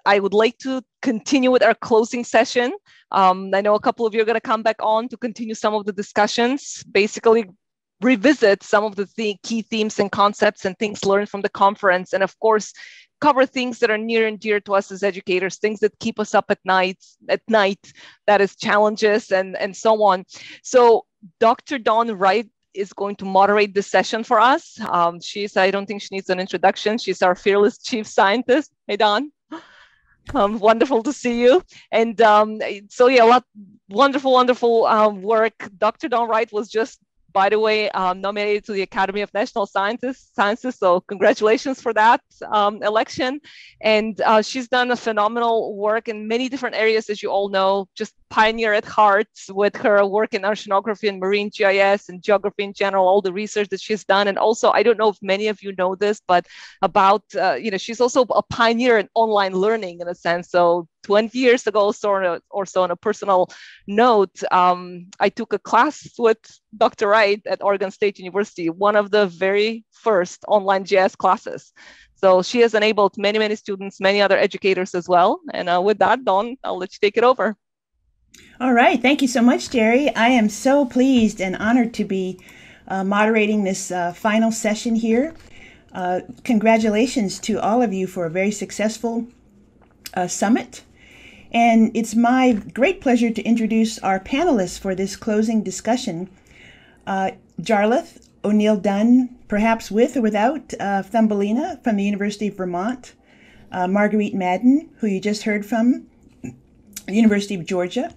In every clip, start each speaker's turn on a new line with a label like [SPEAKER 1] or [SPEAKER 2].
[SPEAKER 1] I would like to continue with our closing session. I know a couple of you are going to come back on to continue some of the discussions, basically revisit some of the key themes and concepts and things learned from the conference. And of course, cover things that are near and dear to us as educators, things that keep us up at night, that is challenges and so on. So Dr. Dawn Wright is going to moderate this session for us. I don't think she needs an introduction. She's our fearless chief scientist. Hey, Dawn. Wonderful to see you. And so yeah, wonderful work. Dr. Dawn Wright was just, by the way, nominated to the Academy of National Sciences. So congratulations for that election. And she's done a phenomenal work in many different areas, as you all know, just pioneer at heart with her work in oceanography and marine GIS and geography in general, all the research that she's done. And also, I don't know if many of you know this, but about, she's also a pioneer in online learning in a sense. So 20 years ago or so, on a personal note, I took a class with Dr. Wright at Oregon State University, one of the very first online GIS classes. So she has enabled many, many students, many other educators as well. And with that, Dawn, I'll let you take it over.
[SPEAKER 2] All right. Thank you so much, Jerry. I am so pleased and honored to be moderating this final session here. Congratulations to all of you for a very successful summit. And it's my great pleasure to introduce our panelists for this closing discussion. Jarlath O'Neill Dunn, perhaps with or without Thumbelina from the University of Vermont. Marguerite Madden, who you just heard from, the University of Georgia.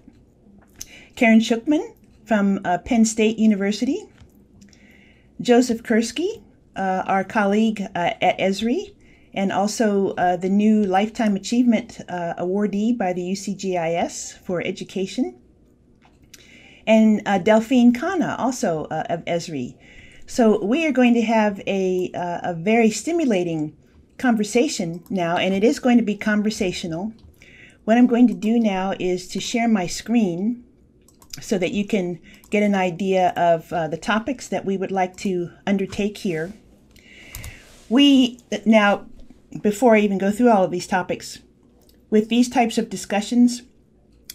[SPEAKER 2] Karen Schuchman from Penn State University. Joseph Kursky, our colleague at Esri, and also the new Lifetime Achievement awardee by the UCGIS for education. And Delphine Khanna, also of Esri. So we are going to have a very stimulating conversation now, and it is going to be conversational. What I'm going to do now is to share my screen so that you can get an idea of the topics that we would like to undertake here. Now, before I even go through all of these topics, with these types of discussions,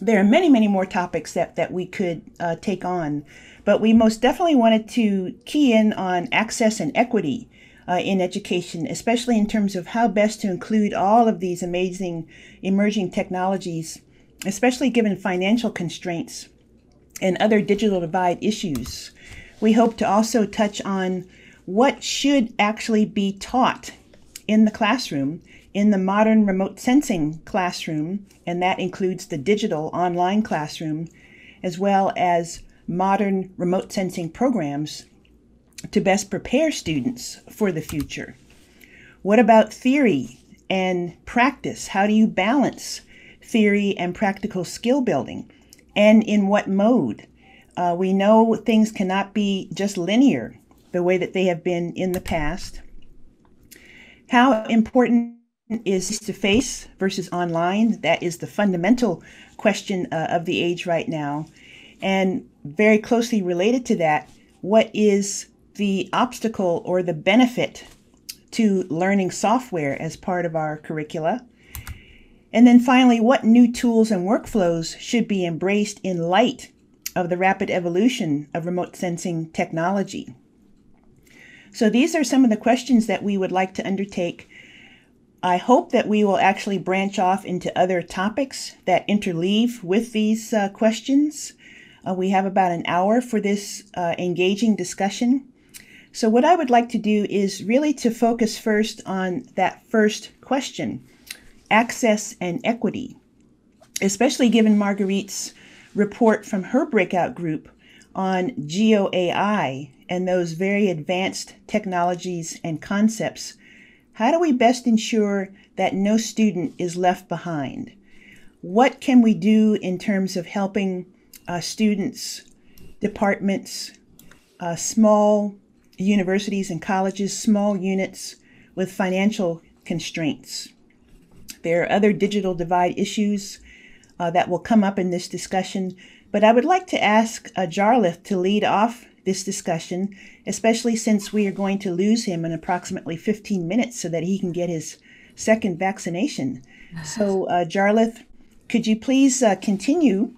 [SPEAKER 2] there are many, many more topics that we could take on, but we most definitely wanted to key in on access and equity in education, especially in terms of how best to include all of these amazing emerging technologies, especially given financial constraints and other digital divide issues. We hope to also touch on what should actually be taught in the classroom, in the modern remote sensing classroom, and that includes the digital online classroom, as well as modern remote sensing programs to best prepare students for the future. What about theory and practice? How do you balance theory and practical skill building? And in what mode? We know things cannot be just linear the way that they have been in the past. How important is face-to-face versus online? That is the fundamental question of the age right now. And very closely related to that, what is the obstacle or the benefit to learning software as part of our curricula? And then finally, what new tools and workflows should be embraced in light of the rapid evolution of remote sensing technology? So these are some of the questions that we would like to undertake. I hope that we will actually branch off into other topics that interleave with these questions. We have about an hour for this engaging discussion. So what I would like to do is really to focus first on that first question, access and equity, especially given Marguerite's report from her breakout group on GeoAI and those very advanced technologies and concepts. How do we best ensure that no student is left behind? What can we do in terms of helping students, departments, small universities and colleges, small units with financial constraints? There are other digital divide issues that will come up in this discussion, but I would like to ask Jarlath to lead off this discussion, especially since we are going to lose him in approximately 15 minutes so that he can get his second vaccination. So, Jarlath, could you please continue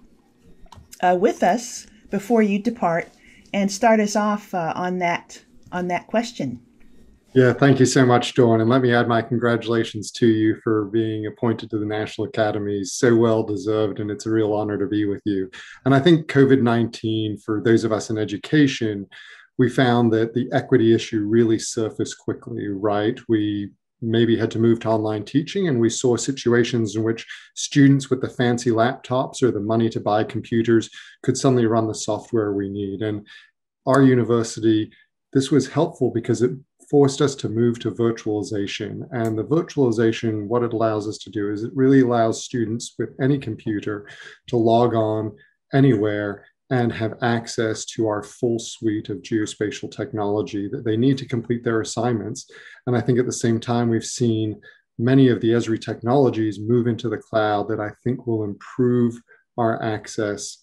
[SPEAKER 2] with us before you depart and start us off on that question?
[SPEAKER 3] Yeah, thank you so much, Dawn. And let me add my congratulations to you for being appointed to the National Academy. So well deserved, and it's a real honor to be with you. And I think COVID-19, for those of us in education, we found that the equity issue really surfaced quickly, right? We maybe had to move to online teaching, and we saw situations in which students with the fancy laptops or the money to buy computers could suddenly run the software we need. And our university, this was helpful because it forced us to move to virtualization. And the virtualization, what it allows us to do is it really allows students with any computer to log on anywhere and have access to our full suite of geospatial technology that they need to complete their assignments. And I think at the same time, we've seen many of the Esri technologies move into the cloud that I think will improve our access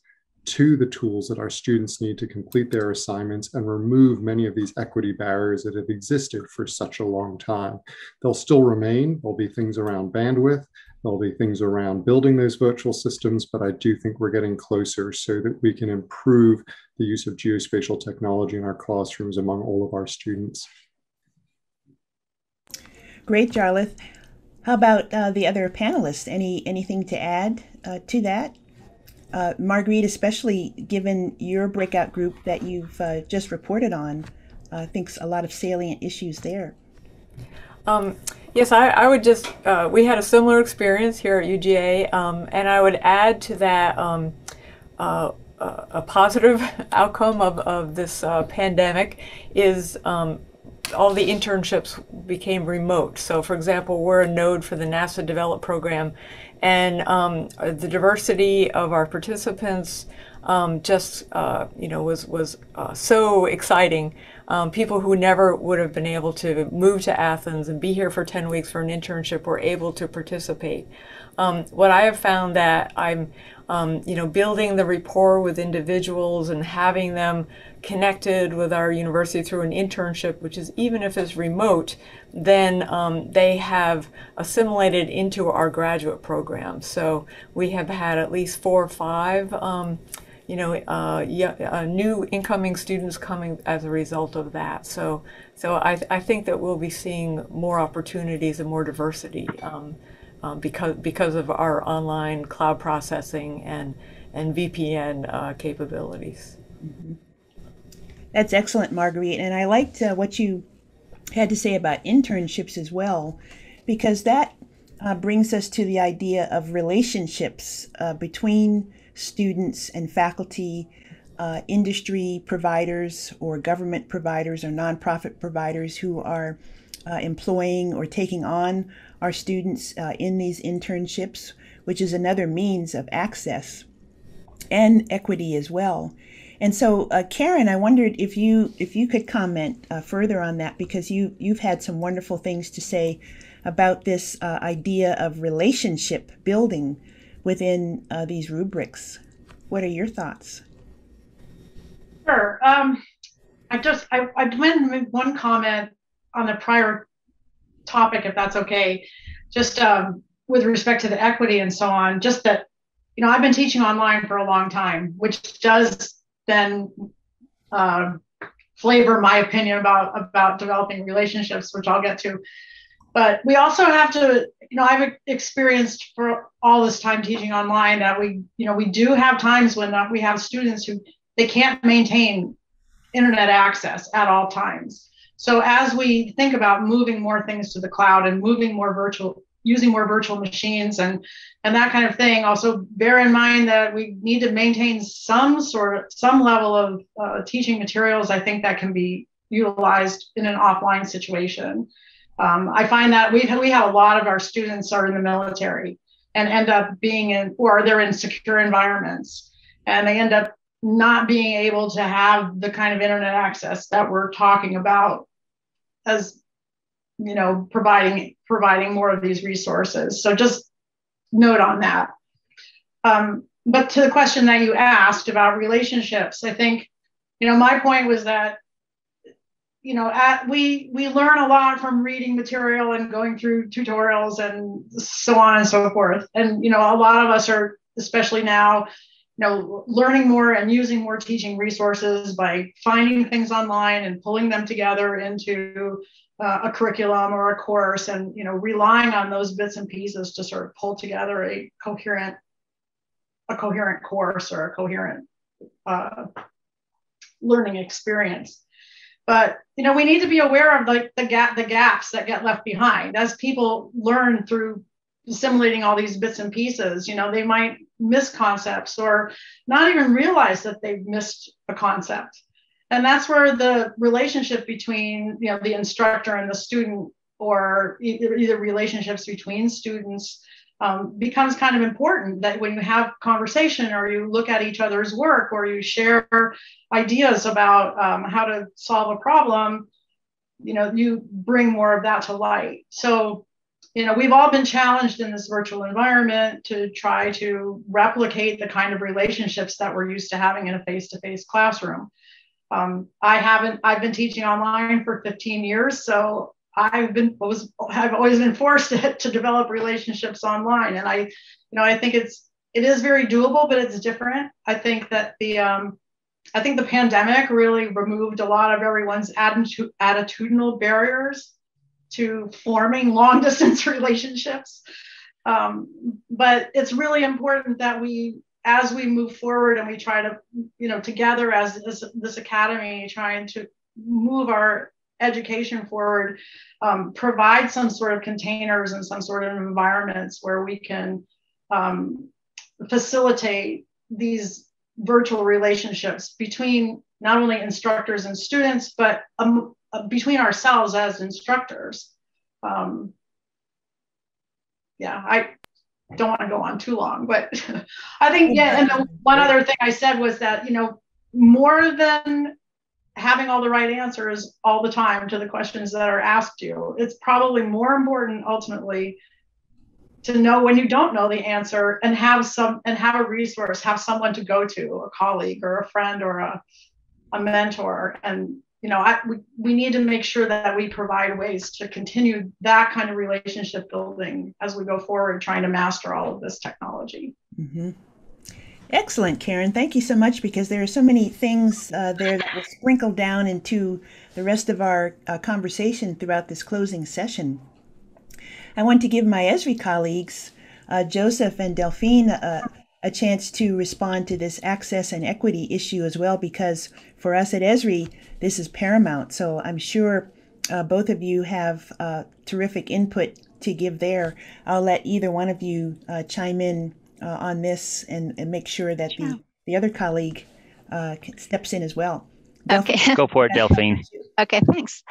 [SPEAKER 3] to the tools that our students need to complete their assignments and remove many of these equity barriers that have existed for such a long time. They'll still remain. There'll be things around bandwidth. There'll be things around building those virtual systems, but I do think we're getting closer so that we can improve the use of geospatial technology in our classrooms among all of our students.
[SPEAKER 2] Great, Jarlath. How about the other panelists? Anything to add to that? Marguerite, especially given your breakout group that you've just reported on, thinks a lot of salient issues there.
[SPEAKER 4] Yes, I would just, we had a similar experience here at UGA, and I would add to that a positive outcome of this pandemic is all the internships became remote. So for example, we're a node for the NASA Develop program, and the diversity of our participants was so exciting. People who never would have been able to move to Athens and be here for 10 weeks for an internship were able to participate. What I have found that I'm building the rapport with individuals and having them connected with our university through an internship, which is, even if it's remote, then they have assimilated into our graduate program. So we have had at least 4 or 5 new incoming students coming as a result of that. So I think that we'll be seeing more opportunities and more diversity because of our online cloud processing and VPN capabilities.
[SPEAKER 2] Mm-hmm. That's excellent, Marguerite. And I liked what you had to say about internships as well, because that brings us to the idea of relationships between students and faculty, industry providers or government providers or nonprofit providers who are employing or taking on our students in these internships, which is another means of access and equity as well. And so, Karen, I wondered if you could comment further on that, because you've had some wonderful things to say about this idea of relationship building within these rubrics. What are your thoughts?
[SPEAKER 5] Sure. I want to make one comment on the prior topic, if that's okay. Just with respect to the equity and so on. Just that, I've been teaching online for a long time, which does then flavor my opinion about developing relationships, which I'll get to. But we also have to, I've experienced for all this time teaching online that we do have times when we have students who they can't maintain internet access at all times. So as we think about moving more things to the cloud and moving more virtual, using more virtual machines and that kind of thing, also bear in mind that we need to maintain some level of teaching materials, I think, that can be utilized in an offline situation. I find that we have a lot of our students are in the military and end up being or they're in secure environments, and they end up not being able to have the kind of internet access that we're talking about as, providing more of these resources. So just note on that. But to the question that you asked about relationships, I think, my point was that, we learn a lot from reading material and going through tutorials and so on and so forth. And, a lot of us are, especially now, learning more and using more teaching resources by finding things online and pulling them together into a curriculum or a course, and, relying on those bits and pieces to sort of pull together a coherent course or a coherent learning experience. But, we need to be aware of the gaps that get left behind as people learn through assimilating all these bits and pieces. They might miss concepts or not even realize that they've missed a concept. And that's where the relationship between, the instructor and the student, or either relationships between students, becomes kind of important. That when you have conversation, or you look at each other's work, or you share ideas about how to solve a problem, you bring more of that to light. So, we've all been challenged in this virtual environment to try to replicate the kind of relationships that we're used to having in a face-to-face classroom. I've been teaching online for 15 years, so I've always been forced to develop relationships online. And I think it is very doable, but it's different. I think that the pandemic really removed a lot of everyone's attitudinal barriers to forming long distance relationships. But it's really important that as we move forward and we try to, together as this academy, trying to move our education forward, provide some sort of containers and some sort of environments where we can facilitate these virtual relationships between not only instructors and students, but between ourselves as instructors. I don't want to go on too long, but I think, and the one other thing I said was that, more than having all the right answers all the time to the questions that are asked you, it's probably more important ultimately to know when you don't know the answer and have a resource, have someone to go to, a colleague or a friend or a mentor. And we need to make sure that we provide ways to continue that kind of relationship building as we go forward, trying to master all of this technology.
[SPEAKER 2] Mm-hmm. Excellent, Karen. Thank you so much, because there are so many things there that will sprinkle down into the rest of our conversation throughout this closing session. I want to give my Esri colleagues, Joseph and Delphine, a chance to respond to this access and equity issue as well, because for us at Esri, this is paramount. So I'm sure both of you have terrific input to give there. I'll let either one of you chime in on this and make sure that the other colleague steps in as well.
[SPEAKER 6] Okay. Go for it, Delphine.
[SPEAKER 7] Okay, thanks.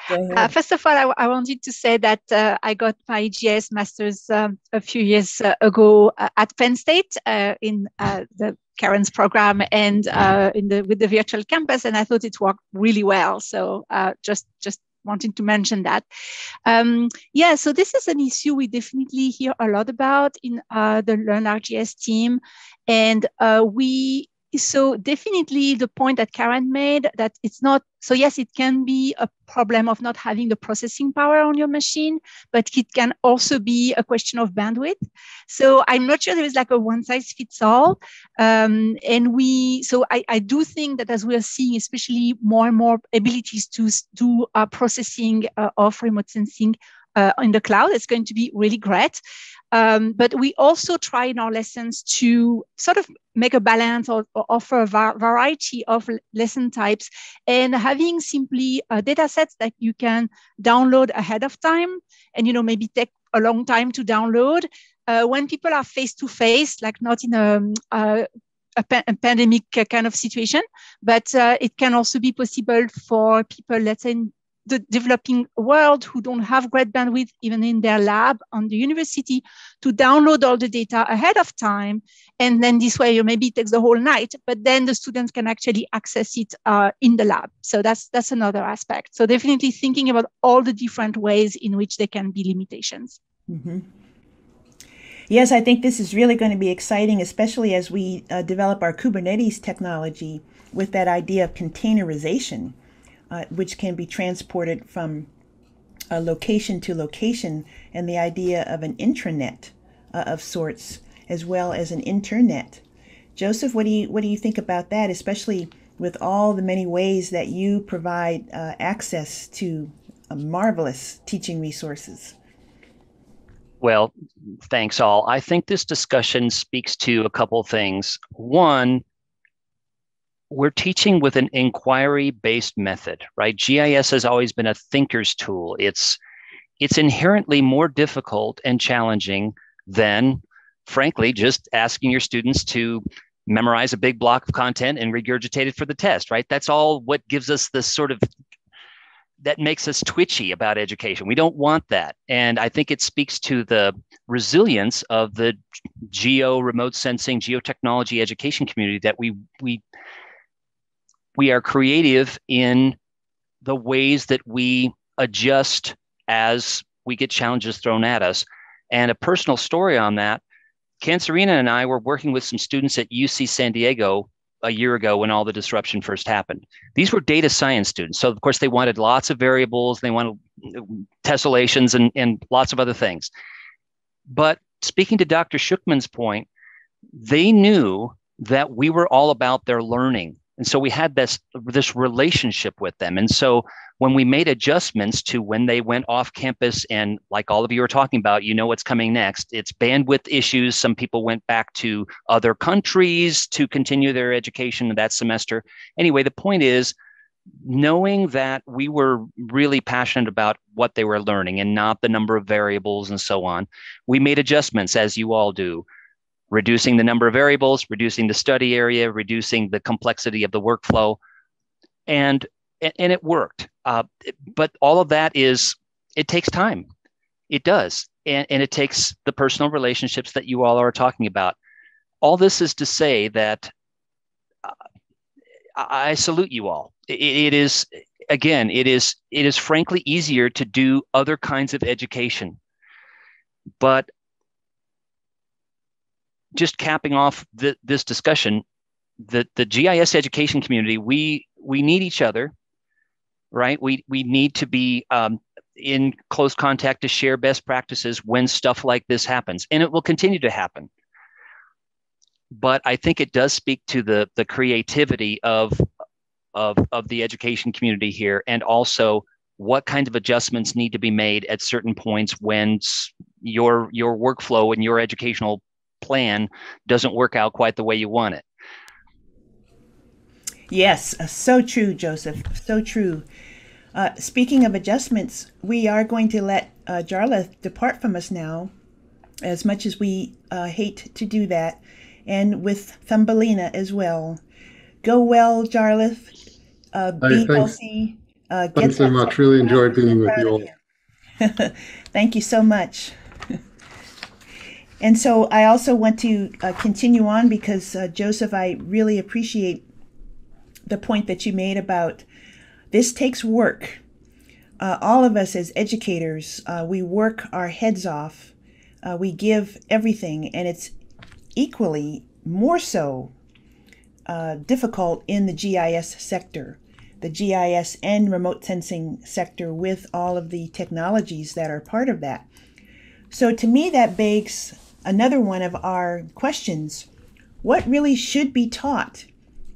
[SPEAKER 7] First of all, I wanted to say that I got my EGS master's a few years ago at Penn State in the Karen's program and with the virtual campus, and I thought it worked really well. So just wanting to mention that. So this is an issue we definitely hear a lot about in the LearnRGS team, and so definitely the point that Karen made, that it's not, so yes, it can be a problem of not having the processing power on your machine, but it can also be a question of bandwidth. So I'm not sure there is like a one size fits all. I do think that as we are seeing, especially more and more abilities to do processing of remote sensing in the cloud, it's going to be really great. But we also try in our lessons to sort of make a balance or offer a variety of lesson types, and having simply data sets that you can download ahead of time and, maybe take a long time to download. When people are face-to-face, like not in a pandemic kind of situation, but it can also be possible for people, let's say, in the developing world who don't have great bandwidth, even in their lab on the university, to download all the data ahead of time. And then this way, maybe it takes the whole night, but then the students can actually access it in the lab. So that's another aspect. So definitely thinking about all the different ways in which there can be limitations.
[SPEAKER 2] Mm-hmm. Yes, I think this is really going to be exciting, especially as we develop our Kubernetes technology with that idea of containerization. which can be transported from location to location, and the idea of an intranet of sorts, as well as an internet. Joseph, what do you think about that, especially with all the many ways that you provide access to marvelous teaching resources?
[SPEAKER 6] Well, thanks all. I think this discussion speaks to a couple of things. One, we're teaching with an inquiry-based method, right? GIS has always been a thinker's tool. It's inherently more difficult and challenging than, frankly, just asking your students to memorize a big block of content and regurgitate it for the test, right? That's all what gives us this sort of, that makes us twitchy about education. We don't want that. And I think it speaks to the resilience of the remote sensing, geotechnology education community, that we are creative in the ways that we adjust as we get challenges thrown at us. And a personal story on that, Ken Serena and I were working with some students at UC San Diego a year ago when all the disruption first happened. These were data science students. So of course they wanted lots of variables, they wanted tessellations and lots of other things. But speaking to Dr. Schuchman's point, they knew that we were all about their learning. And so we had this relationship with them. And so when we made adjustments to when they went off campus, and like all of you are talking about, you know what's coming next, it's bandwidth issues. Some people went back to other countries to continue their education that semester. Anyway, the point is, knowing that we were really passionate about what they were learning and not the number of variables and so on, we made adjustments, as you all do. Reducing the number of variables, reducing the study area, reducing the complexity of the workflow, and it worked. But all of that it takes time. It does, and it takes the personal relationships that you all are talking about. All this is to say that I salute you all. It is frankly easier to do other kinds of education, but just capping off this discussion, the GIS education community, we need each other, right? We need to be in close contact to share best practices when stuff like this happens, and it will continue to happen. But I think it does speak to the creativity of the education community here, and also what kinds of adjustments need to be made at certain points when your workflow and your educational plan doesn't work out quite the way you want it.
[SPEAKER 2] Yes, so true, Joseph. So true. Speaking of adjustments, we are going to let Jarlath depart from us now, as much as we hate to do that, and with Thumbelina as well. Go well, Jarlath. Be healthy.
[SPEAKER 3] Thanks so much. Really enjoyed being with you all.
[SPEAKER 2] Thank you so much. And so I also want to continue on because, Joseph, I really appreciate the point that you made about this takes work. All of us as educators, we work our heads off. We give everything, and it's equally more so difficult in the GIS sector, the GIS and remote sensing sector, with all of the technologies that are part of that. So to me, that begs another one of our questions. What really should be taught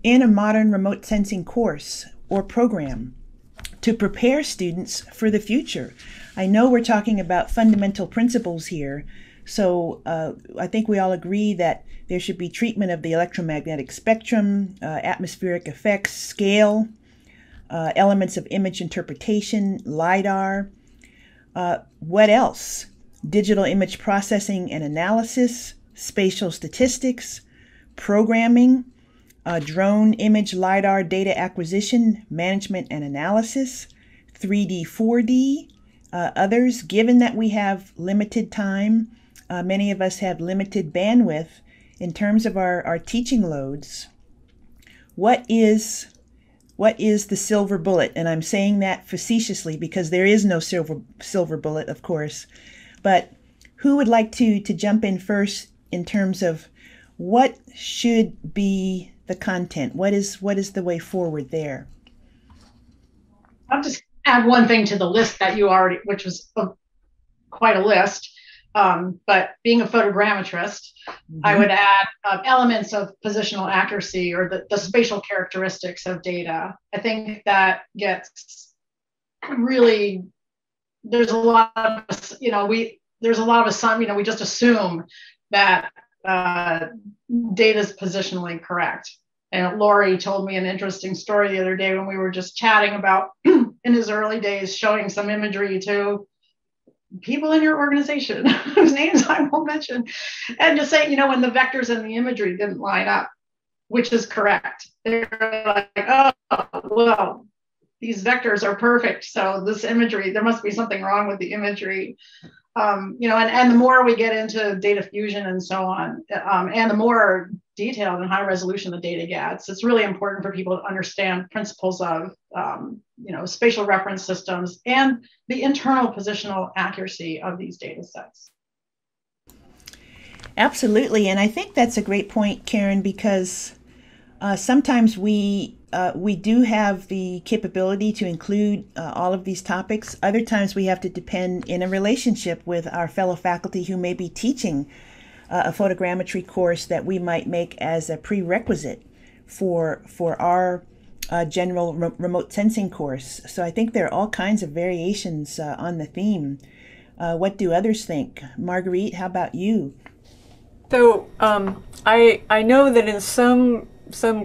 [SPEAKER 2] in a modern remote sensing course or program to prepare students for the future? I know we're talking about fundamental principles here, so I think we all agree that there should be treatment of the electromagnetic spectrum, atmospheric effects, scale, elements of image interpretation, LiDAR. What else? Digital image processing and analysis, spatial statistics, programming, drone image LiDAR data acquisition, management and analysis, 3D, 4D, others. Given that we have limited time, many of us have limited bandwidth in terms of our teaching loads. What is the silver bullet? And I'm saying that facetiously because there is no silver bullet, of course. But who would like to jump in first in terms of what should be the content? What is the way forward there?
[SPEAKER 5] I'll just add one thing to the list that you already, which was quite a list. But being a photogrammetrist, I would add elements of positional accuracy or the spatial characteristics of data. I think that gets really, there's a lot of, there's a lot of assumption, we just assume that data is positionally correct. And Lori told me an interesting story the other day when we were just chatting about in his early days showing some imagery to people in your organization whose names I won't mention, and just saying, when the vectors and the imagery didn't line up, which is correct. They're like, oh, well, these vectors are perfect. So this imagery, there must be something wrong with the imagery. And the more we get into data fusion and so on, and the more detailed and high resolution the data gets, it's really important for people to understand principles of, spatial reference systems and the internal positional accuracy of these data sets.
[SPEAKER 2] Absolutely. And I think that's a great point, Karen, because sometimes we do have the capability to include all of these topics. Other times we have to depend in a relationship with our fellow faculty who may be teaching a photogrammetry course that we might make as a prerequisite for our general remote sensing course. So I think there are all kinds of variations on the theme. What do others think? Marguerite, how about you?
[SPEAKER 4] So I know that in some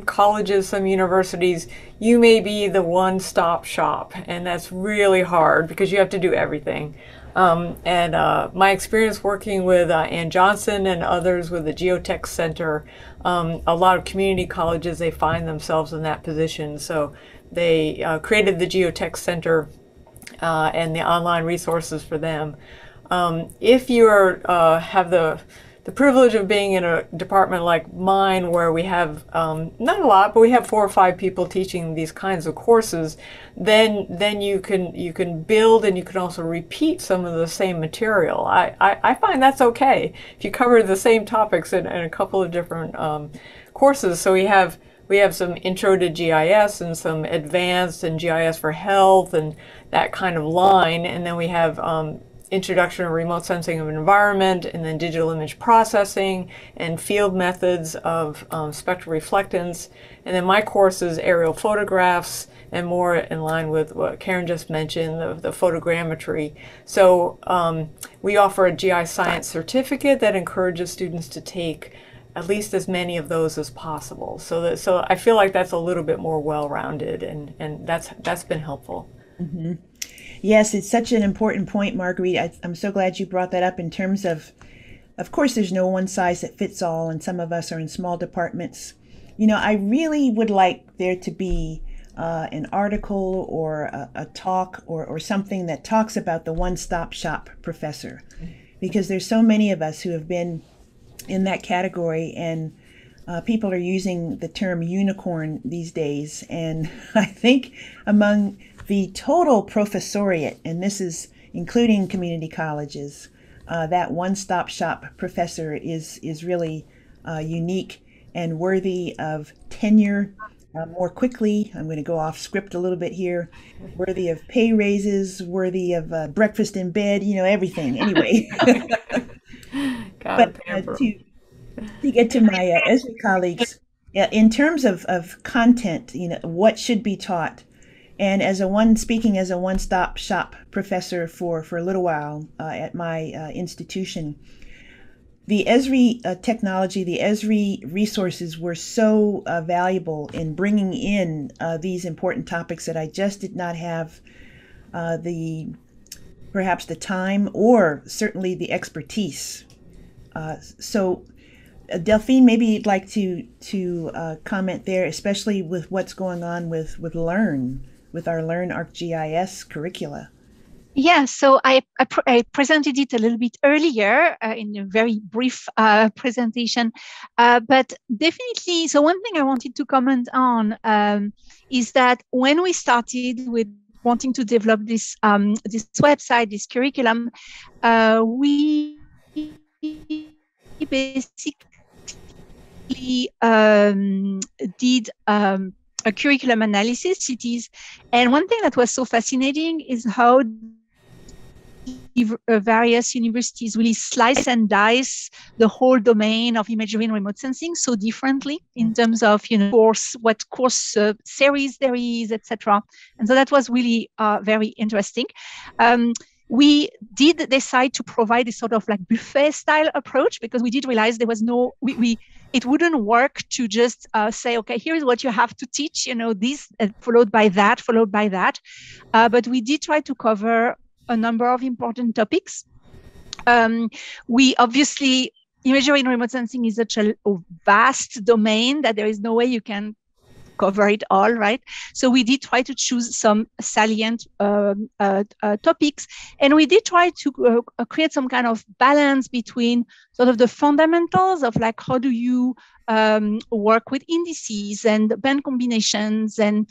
[SPEAKER 4] colleges, some universities, you may be the one-stop shop, and that's really hard because you have to do everything. My experience working with Ann Johnson and others with the Geotech Center, a lot of community colleges, they find themselves in that position. So they created the Geotech Center and the online resources for them. If you have the privilege of being in a department like mine where we have, not a lot, but we have 4 or 5 people teaching these kinds of courses, then you can build and you can also repeat some of the same material. I find that's okay if you cover the same topics in a couple of different courses. So we have some intro to GIS and some advanced and GIS for health and that kind of line, and then we have introduction to remote sensing of environment, and then digital image processing and field methods of spectral reflectance. And then my course is aerial photographs and more in line with what Karen just mentioned, the photogrammetry. So we offer a GI science certificate that encourages students to take at least as many of those as possible. So I feel like that's a little bit more well-rounded, and that's been helpful.
[SPEAKER 2] Mm-hmm. Yes, it's such an important point, Marguerite. I'm so glad you brought that up in terms of course, there's no one size that fits all, and some of us are in small departments. I really would like there to be an article or a talk or something that talks about the one-stop shop professor, because there's so many of us who have been in that category, and people are using the term unicorn these days. And I think among the total professoriate, and this is including community colleges, that one-stop shop professor is really unique and worthy of tenure more quickly. I'm going to go off script a little bit here. Worthy of pay raises, worthy of breakfast in bed, everything. Anyway. But to get to my Esri colleagues, in terms of content, what should be taught, and speaking as a one-stop shop professor for a little while at my institution, the Esri technology, the Esri resources were so valuable in bringing in these important topics that I just did not have perhaps the time or certainly the expertise. So Delphine, maybe you'd like to comment there, especially with what's going on with Learn, with our Learn ArcGIS curricula.
[SPEAKER 7] Yeah, so I presented it a little bit earlier in a very brief presentation, but definitely, so one thing I wanted to comment on is that when we started with wanting to develop this website, this curriculum, we basically did a curriculum analysis, CTs. And one thing that was so fascinating is how various universities really slice and dice the whole domain of imagery and remote sensing so differently in terms of, what course series there is, etc. And so that was really very interesting. We did decide to provide a sort of like buffet style approach, because we did realize there was it wouldn't work to just say, okay, here's what you have to teach, this followed by that. But we did try to cover a number of important topics. We obviously, imagery and remote sensing is such a vast domain that there is no way you can cover it all, right? So we did try to choose some salient topics, and we did try to create some kind of balance between sort of the fundamentals of like how do you work with indices and band combinations and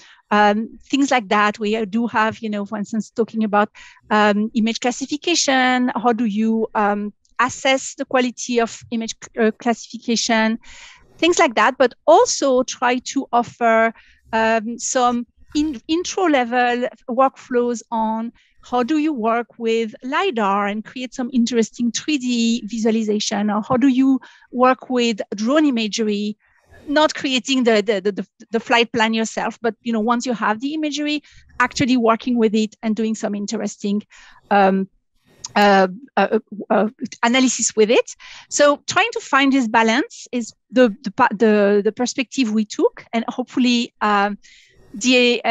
[SPEAKER 7] things like that. We do have, for instance, talking about image classification. How do you assess the quality of image classification? Things like that, but also try to offer some intro level workflows on how do you work with LiDAR and create some interesting 3D visualization, or how do you work with drone imagery, not creating the flight plan yourself, but once you have the imagery, actually working with it and doing some interesting analysis with it. So trying to find this balance is the perspective we took, and hopefully the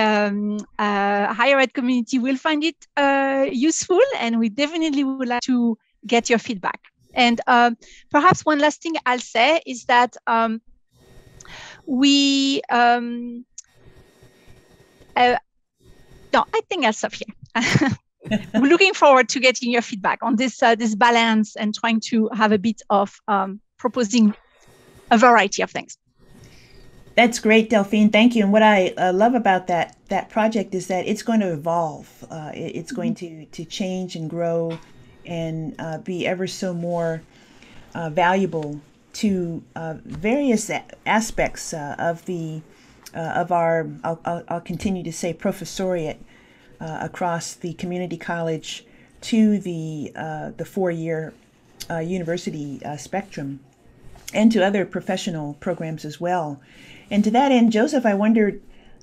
[SPEAKER 7] higher ed community will find it useful, and we definitely would like to get your feedback. And perhaps one last thing I'll say is that no, I think I'll stop here. We're looking forward to getting your feedback on this balance and trying to have a bit of proposing a variety of things.
[SPEAKER 2] That's great, Delphine. Thank you. And what I love about that project is that it's going to evolve. It's going to change and grow and be ever so more valuable to various aspects of our, I'll continue to say, professoriate across the community college to the 4-year university spectrum, and to other professional programs as well. And to that end, Joseph, I wondered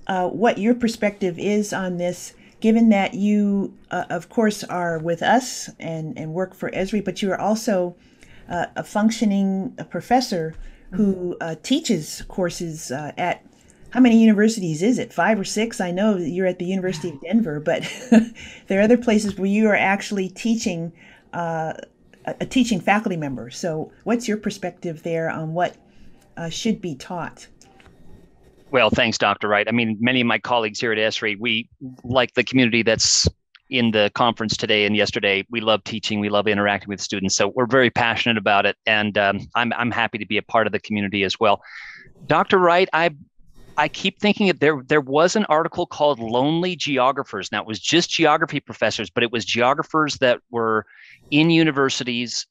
[SPEAKER 2] what your perspective is on this, given that you, of course, are with us and work for Esri, but you are also a functioning professor who teaches courses at, how many universities is it? 5 or 6? I know you're at the University of Denver, but there are other places where you are actually teaching, a teaching faculty member. So what's your perspective there on what should be taught?
[SPEAKER 6] Well, thanks, Dr. Wright. I mean, many of my colleagues here at Esri, we, like the community that's in the conference today and yesterday, we love teaching, we love interacting with students. So we're very passionate about it, and I'm happy to be a part of the community as well. Dr. Wright, I keep thinking that there was an article called Lonely Geographers. Now, it was just geography professors, but it was geographers that were in universities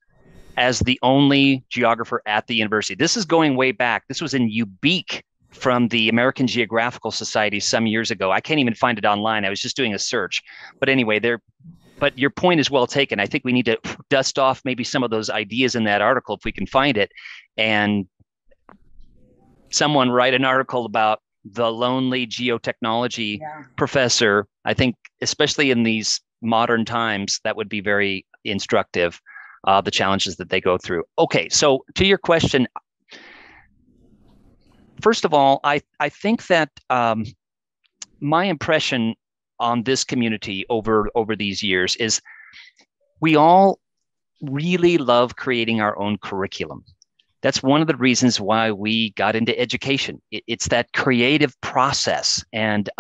[SPEAKER 6] as the only geographer at the university. This is going way back. This was in UBEAK from the American Geographical Society some years ago. I can't even find it online. I was just doing a search. But anyway, but your point is well taken. I think we need to dust off maybe some of those ideas in that article if we can find it, and someone write an article about the lonely geotechnology professor. I think, especially in these modern times, that would be very instructive, the challenges that they go through. Okay, so to your question, first of all, I think that my impression on this community over these years is we all really love creating our own curriculum. That's one of the reasons why we got into education. It's that creative process, and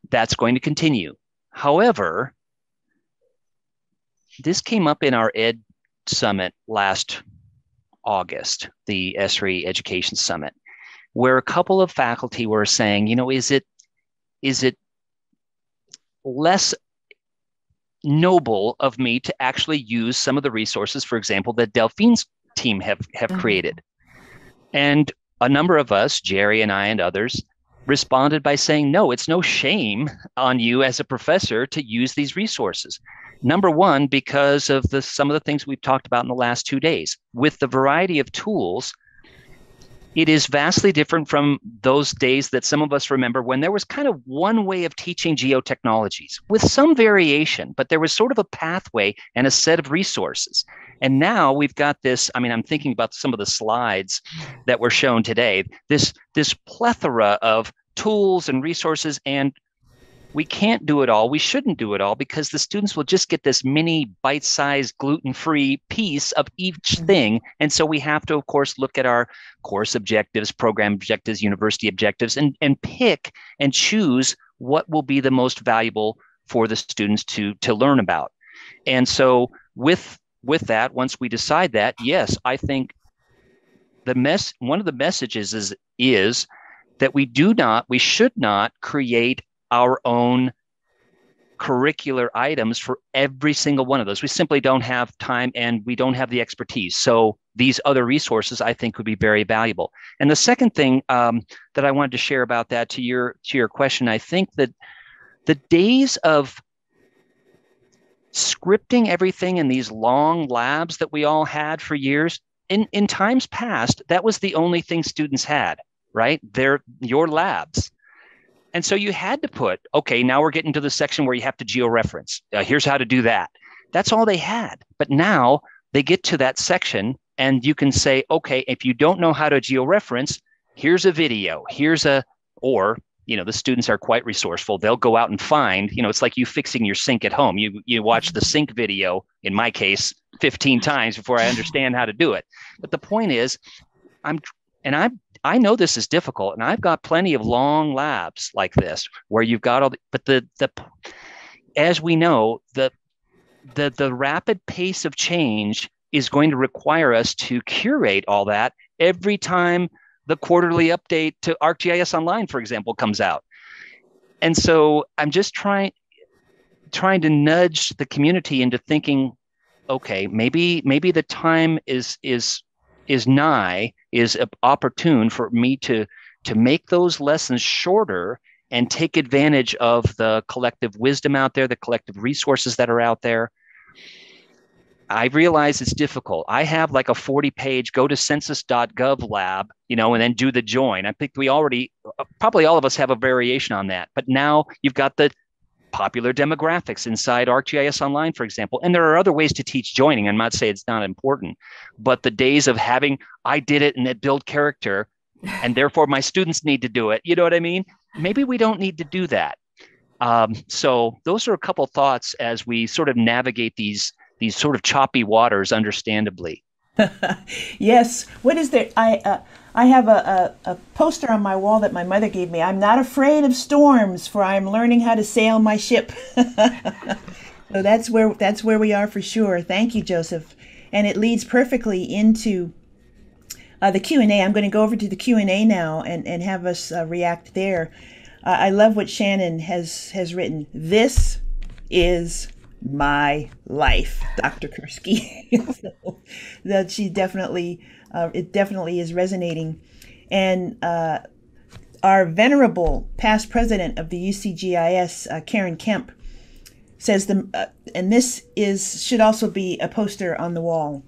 [SPEAKER 6] that's going to continue. However, this came up in our Ed Summit last August, the Esri Education Summit, where a couple of faculty were saying, is it less noble of me to actually use some of the resources, for example, that Delphine's team have created? And a number of us, Jerry and I and others, responded by saying, no, it's no shame on you as a professor to use these resources. Number one, because of some of the things we've talked about in the last 2 days. With the variety of tools, it is vastly different from those days that some of us remember when there was kind of one way of teaching geotechnologies with some variation, but there was sort of a pathway and a set of resources. And now we've got this, I mean, I'm thinking about some of the slides that were shown today, this plethora of tools and resources, and we can't do it all. We shouldn't do it all because the students will just get this mini bite-sized gluten-free piece of each thing. And so we have to, of course, look at our course objectives, program objectives, university objectives, and pick and choose what will be the most valuable for the students to learn about. And so with that, once we decide that, yes, I think one of the messages is that we should not create our own curricular items for every single one of those. We simply don't have time and we don't have the expertise. So these other resources, I think, would be very valuable. And the second thing that I wanted to share about that to your question, I think that the days of scripting everything in these long labs that we all had for years, in times past, that was the only thing students had, right? They're your labs. And so you had to put, okay, now we're getting to the section where you have to georeference. Here's how to do that. That's all they had. But now they get to that section and you can say, okay, if you don't know how to georeference, here's a video, or the students are quite resourceful. They'll go out and find, it's like you fixing your sink at home. You watch the sink video, in my case, 15 times before I understand how to do it. But the point is, I know this is difficult, and I've got plenty of long labs like this where you've got all but as we know, the rapid pace of change is going to require us to curate all that every time the quarterly update to ArcGIS Online, for example, comes out. And so I'm just trying to nudge the community into thinking, okay, maybe the time is opportune for me to make those lessons shorter and take advantage of the collective wisdom out there, the collective resources that are out there. I realize it's difficult. I have like a 40-page go to census.gov lab, and then do the join. I think probably all of us have a variation on that. But now you've got the popular demographics inside ArcGIS Online, for example. And there are other ways to teach joining. I'm not saying it's not important, but the days of having, I did it and it built character, and therefore my students need to do it. You know what I mean? Maybe we don't need to do that. So those are a couple thoughts as we sort of navigate these sort of choppy waters, understandably.
[SPEAKER 2] Yes. What is there? I have a poster on my wall that my mother gave me. I'm not afraid of storms, for I'm learning how to sail my ship. So that's where we are for sure. Thank you, Joseph. And it leads perfectly into the Q&A. I'm going to go over to the Q&A now and have us react there. I love what Shannon has written. This is my life, Dr. Kursky. So that she definitely, it definitely is resonating. And our venerable past president of the UCGIS, Karen Kemp, says and this should also be a poster on the wall.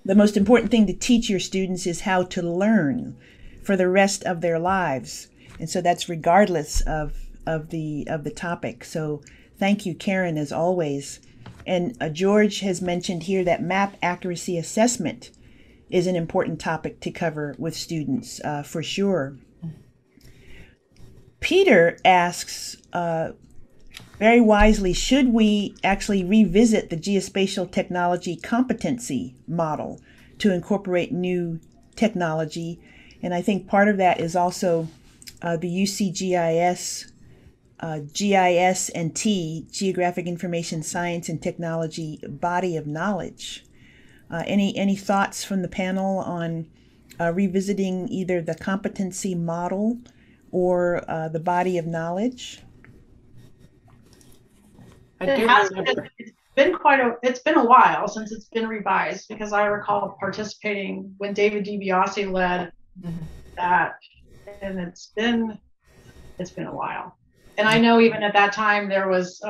[SPEAKER 2] The most important thing to teach your students is how to learn for the rest of their lives. And so that's regardless of the topic. So thank you, Karen, as always. And George has mentioned here that map accuracy assessment is an important topic to cover with students, for sure. Peter asks, very wisely, should we actually revisit the geospatial technology competency model to incorporate new technology? And I think part of that is also the UCGIS GIS and T, Geographic Information Science and Technology body of knowledge. Any thoughts from the panel on revisiting either the competency model or the body of knowledge?
[SPEAKER 5] It's been a while since it's been revised, because I recall participating when David DiBiase led that, and it's been a while. And I know even at that time there was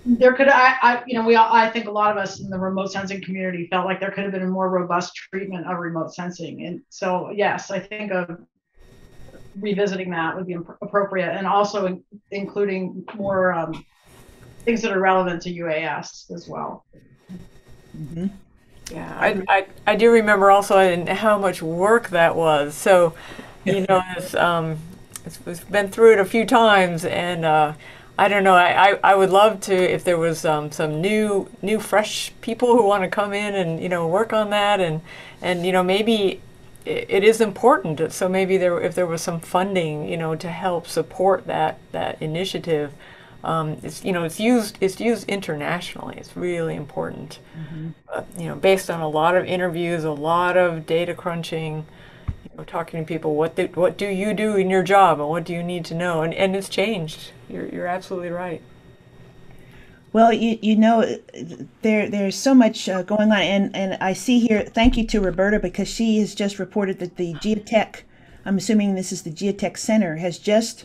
[SPEAKER 5] there could I think a lot of us in the remote sensing community felt like there could have been a more robust treatment of remote sensing. And so yes, I think of revisiting that would be appropriate, and also including more things that are relevant to UAS as well.
[SPEAKER 2] Mm-hmm.
[SPEAKER 4] Yeah, I do remember also how much work that was. So, you know, it's been through it a few times, and I don't know. I would love to, if there was some new fresh people who want to come in and, you know, work on that, and you know, maybe it is important. So maybe if there was some funding, you know, to help support that initiative. It's, you know, it's used internationally. It's really important. You know, based on a lot of interviews, a lot of data crunching, you know, talking to people, what do you do in your job, and what do you need to know, and it's changed. You're absolutely right.
[SPEAKER 2] Well, you know, there's so much going on, and I see here. Thank you to Roberta, because she has just reported that the Geotech, I'm assuming this is the Geotech Center, has just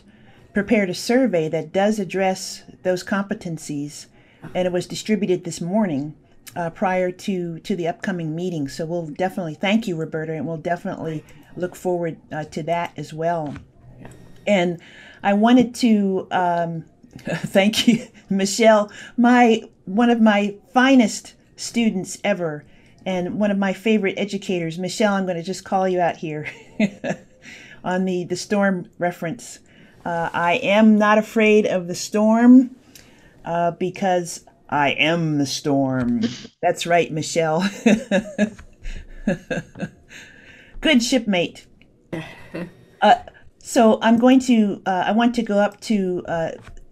[SPEAKER 2] prepared a survey that does address those competencies, and it was distributed this morning prior to the upcoming meeting. So we'll definitely thank you, Roberta, and we'll definitely look forward to that as well. Yeah. And I wanted to thank you, Michelle, one of my finest students ever, and one of my favorite educators. Michelle, I'm going to just call you out here on the storm reference. I am not afraid of the storm because I am the storm. That's right, Michelle. Good shipmate. So I'm going to, I want to go up to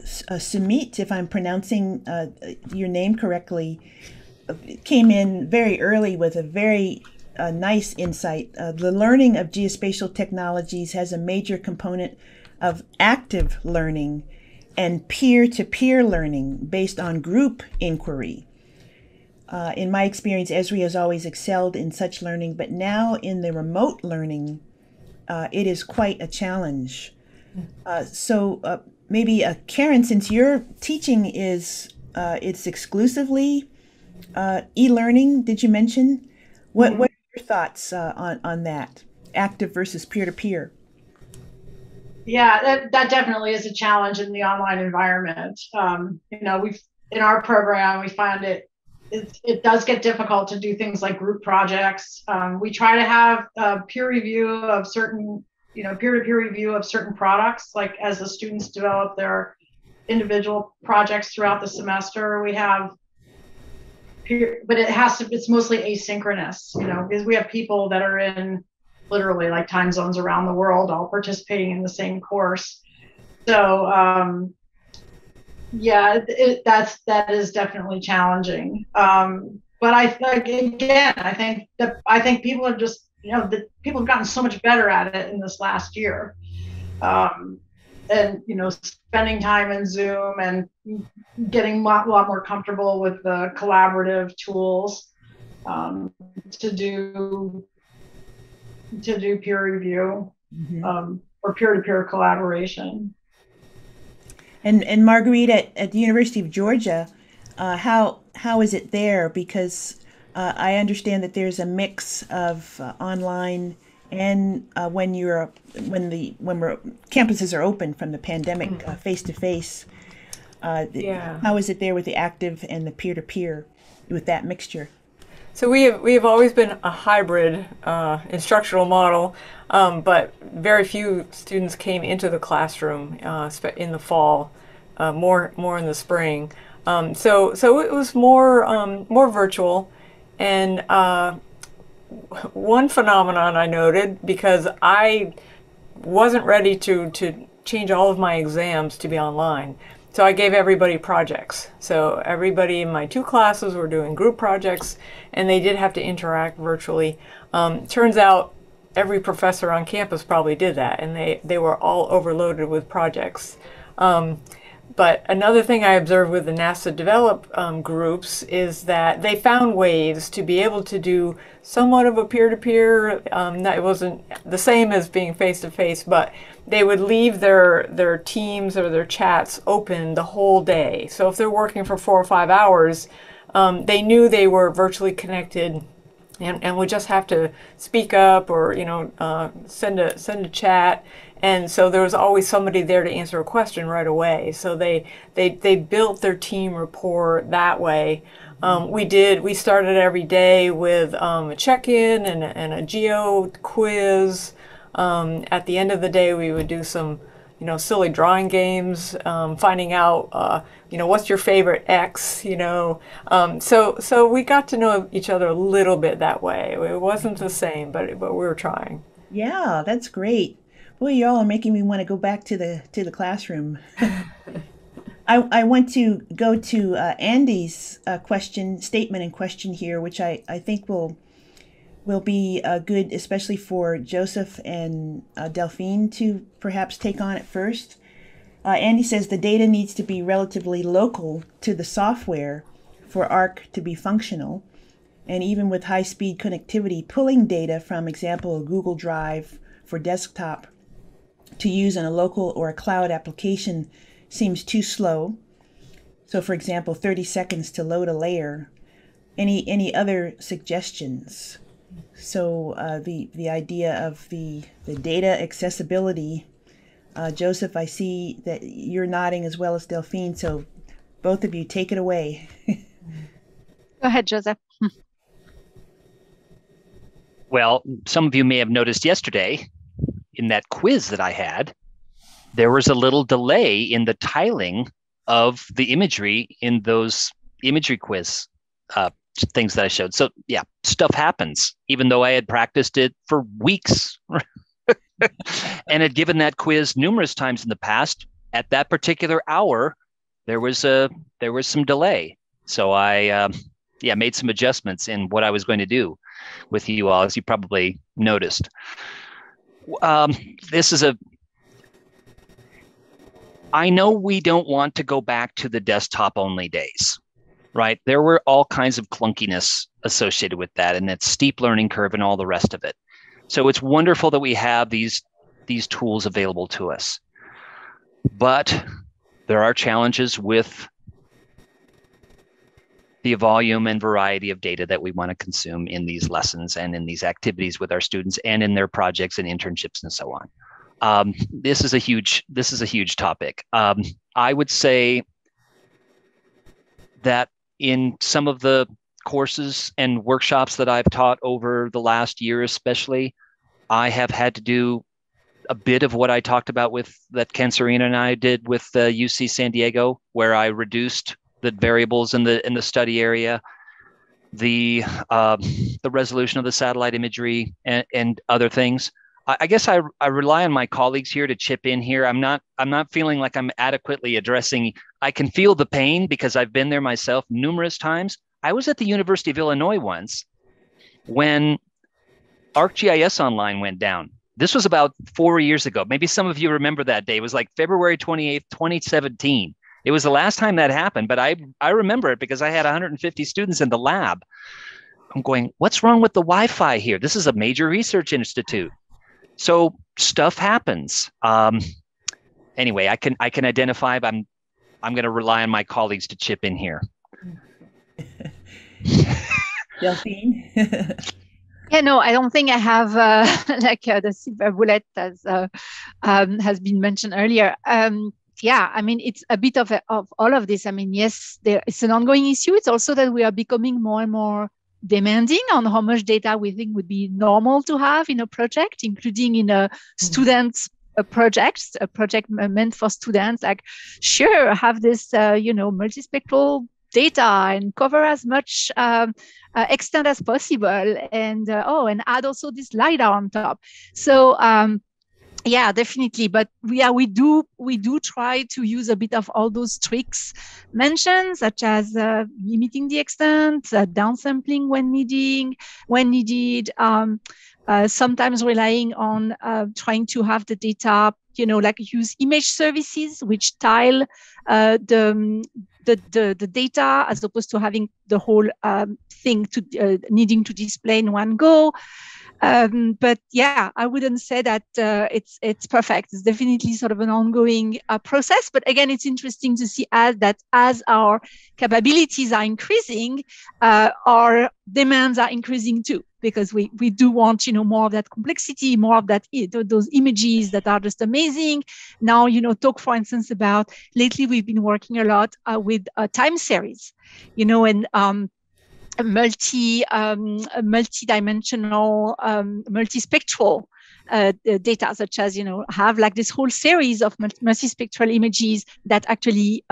[SPEAKER 2] Sumit, if I'm pronouncing your name correctly. Came in very early with a very nice insight. The learning of geospatial technologies has a major component of active learning and peer-to-peer learning based on group inquiry. In my experience, Esri has always excelled in such learning, but now in the remote learning, it is quite a challenge. So maybe Karen, since your teaching is it's exclusively e-learning, did you mention? What are your thoughts on that, active versus peer-to-peer?
[SPEAKER 5] Yeah, that definitely is a challenge in the online environment. You know, in our program, we find it does get difficult to do things like group projects. We try to have peer review of certain, you know, peer-to-peer review of certain products, like as the students develop their individual projects throughout the semester. We have but it's mostly asynchronous, you know, because we have people that are in literally like time zones around the world all participating in the same course. So yeah, that is definitely challenging. But I think people are just, you know, people have gotten so much better at it in this last year. And, you know, spending time in Zoom and getting a lot more comfortable with the collaborative tools to do peer review or peer-to-peer collaboration.
[SPEAKER 2] And Marguerite, at the University of Georgia, how is it there? Because I understand that there's a mix of online and when campuses are open from the pandemic, face to face. How is it there with the active and the peer-to-peer, with that mixture?
[SPEAKER 4] So we have always been a hybrid instructional model, but very few students came into the classroom in the fall, more in the spring. So it was more virtual, and one phenomenon I noted, because I wasn't ready to change all of my exams to be online. So I gave everybody projects. So everybody in my 2 classes were doing group projects, and they did have to interact virtually. Turns out every professor on campus probably did that, and they were all overloaded with projects. But another thing I observed with the NASA Develop groups is that they found ways to be able to do somewhat of a peer-to-peer. It wasn't the same as being face-to-face, but they would leave their teams or their chats open the whole day. So if they're working for 4 or 5 hours, they knew they were virtually connected and would just have to speak up or send a chat. And so there was always somebody there to answer a question right away. So they built their team rapport that way. We started every day with a check-in and a geo quiz. At the end of the day, we would do some silly drawing games, finding out what's your favorite X. So we got to know each other a little bit that way. It wasn't the same, but we were trying.
[SPEAKER 2] Yeah, that's great. Boy, y'all are making me want to go back to the classroom. I want to go to Andy's statement and question here, which I think will be good, especially for Joseph and Delphine to perhaps take on at first. Andy says the data needs to be relatively local to the software for ARC to be functional. And even with high-speed connectivity, pulling data from, example, a Google Drive for desktop to use in a local or a cloud application seems too slow. So, for example, 30 seconds to load a layer. Any other suggestions? So the idea of the data accessibility. Joseph, I see that you're nodding as well as Delphine, so both of you take it away.
[SPEAKER 7] Go ahead, Joseph.
[SPEAKER 6] Well, some of you may have noticed yesterday in that quiz that I had, there was a little delay in the tiling of the imagery in those imagery quiz things that I showed. So yeah, stuff happens, even though I had practiced it for weeks and had given that quiz numerous times in the past. At that particular hour, there was some delay. So I made some adjustments in what I was going to do with you all, as you probably noticed. I know we don't want to go back to the desktop only days, right? There were all kinds of clunkiness associated with that and that steep learning curve and all the rest of it. So it's wonderful that we have these tools available to us. But there are challenges with the volume and variety of data that we want to consume in these lessons and in these activities with our students and in their projects and internships and so on. This is a huge topic. I would say that in some of the courses and workshops that I've taught over the last year, especially, I have had to do a bit of what I talked about that Ken Serena and I did with UC San Diego, where I reduced the variables in the study area, the resolution of the satellite imagery and other things. I guess I rely on my colleagues here to chip in here. I'm not feeling like I'm adequately addressing. I can feel the pain because I've been there myself numerous times. I was at the University of Illinois once when ArcGIS Online went down. This was about 4 years ago. Maybe some of you remember that day. It was like February 28th, 2017. It was the last time that happened, but I remember it because I had 150 students in the lab. I'm going, what's wrong with the Wi-Fi here? This is a major research institute. So stuff happens. Anyway, I can identify. I'm going to rely on my colleagues to chip in here.
[SPEAKER 2] Delphine?
[SPEAKER 7] Yeah, no, I don't think I have the silver bullet as has been mentioned earlier. Yeah, I mean, it's a bit of all of this. I mean, yes, it's an ongoing issue. It's also that we are becoming more and more demanding on how much data we think would be normal to have in a project, including in a student's project meant for students. Like, sure, have this, multispectral data and cover as much extent as possible, and add also this LiDAR on top. So yeah, definitely. But we do try to use a bit of all those tricks mentioned, such as limiting the extent, downsampling when needed, sometimes relying on trying to have the data like use image services which tile the data as opposed to having the whole thing to needing to display in one go. But yeah, I wouldn't say that it's perfect. It's definitely sort of an ongoing process. But again, it's interesting to see as our capabilities are increasing, our demands are increasing too, because we do want more of that complexity, more of that those images that are just amazing. Now talk for instance about lately we've been working a lot with time series, and multi-dimensional, multispectral data, such as have like this whole series of multispectral images that actually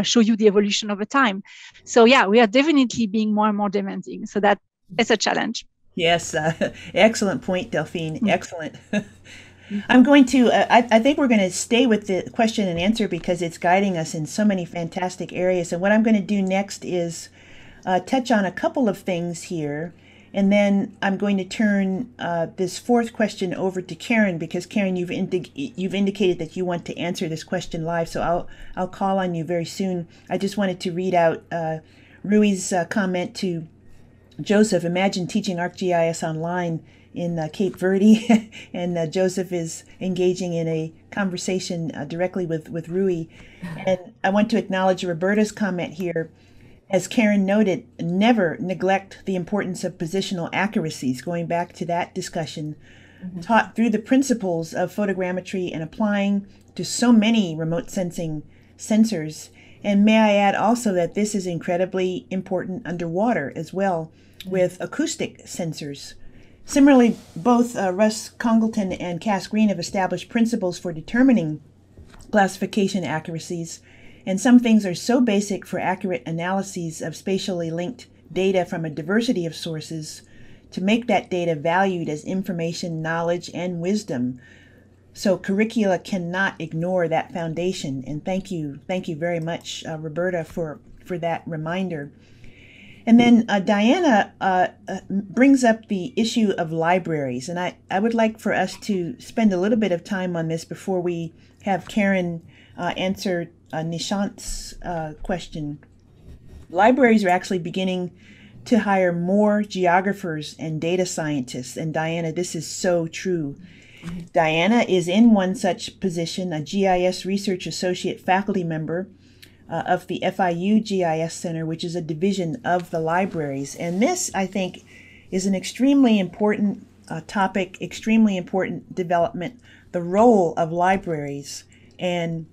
[SPEAKER 7] show you the evolution over time. So yeah, we are definitely being more and more demanding. So that is a challenge.
[SPEAKER 2] Yes, excellent point, Delphine. Excellent. I'm going to, I think we're going to stay with the question and answer because it's guiding us in so many fantastic areas. And what I'm going to do next is touch on a couple of things here. And then I'm going to turn this fourth question over to Karen, because Karen, you've indicated that you want to answer this question live. So I'll call on you very soon. I just wanted to read out Rui's comment to Joseph. Imagine teaching ArcGIS online in Cape Verde, and Joseph is engaging in a conversation directly with Rui. And I want to acknowledge Roberta's comment here. As Karen noted, never neglect the importance of positional accuracies, going back to that discussion, taught through the principles of photogrammetry and applying to so many remote sensing sensors. And may I add also that this is incredibly important underwater as well, with acoustic sensors. Similarly, both Russ Congleton and Cass Green have established principles for determining classification accuracies, and some things are so basic for accurate analyses of spatially linked data from a diversity of sources to make that data valued as information, knowledge, and wisdom. So curricula cannot ignore that foundation. And thank you very much, Roberta, for that reminder. And then Diana brings up the issue of libraries. And I would like for us to spend a little bit of time on this before we have Karen answer Nishant's question. Libraries are actually beginning to hire more geographers and data scientists. And Diana, this is so true. Diana is in one such position, a GIS Research Associate faculty member of the FIU GIS Center, which is a division of the libraries. And this, I think, is an extremely important topic, extremely important development, the role of libraries and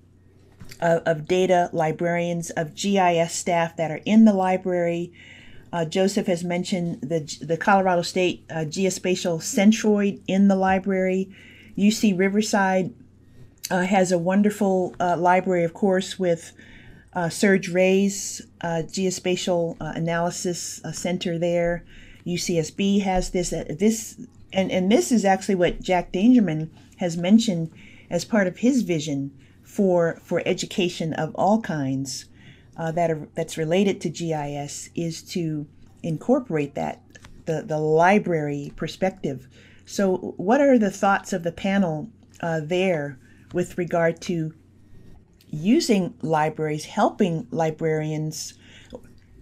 [SPEAKER 2] of data librarians, of GIS staff that are in the library. Joseph has mentioned the Colorado State Geospatial Centroid in the library. UC Riverside has a wonderful library, of course, with Serge Ray's Geospatial Analysis Center there. UCSB has this, and this is actually what Jack Dangerman has mentioned as part of his vision for education of all kinds that's related to GIS, is to incorporate the library perspective. So what are the thoughts of the panel there with regard to using libraries, helping librarians,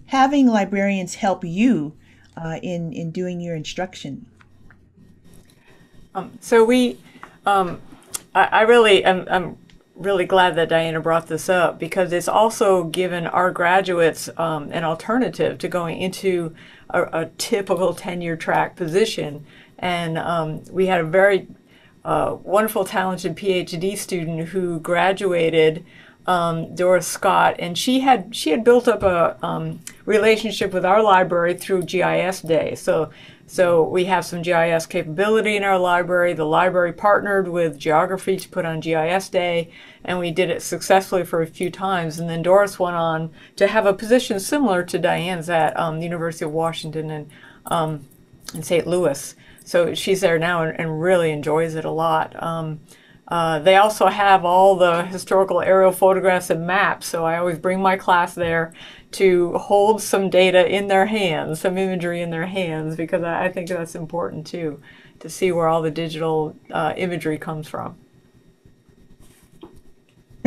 [SPEAKER 2] having librarians help you in doing your instruction?
[SPEAKER 4] So I really am really glad that Diana brought this up, because it's also given our graduates an alternative to going into a typical tenure track position. And we had a very wonderful, talented PhD student who graduated, Doris Scott, and she had built up a relationship with our library through GIS Day. So we have some GIS capability in our library. The library partnered with geography to put on GIS Day, and we did it successfully for a few times. And then Doris went on to have a position similar to Diane's at the University of Washington in St. Louis. So she's there now and really enjoys it a lot. They also have all the historical aerial photographs and maps, so I always bring my class there to hold some data in their hands, some imagery in their hands, because I think that's important too, to see where all the digital imagery comes from.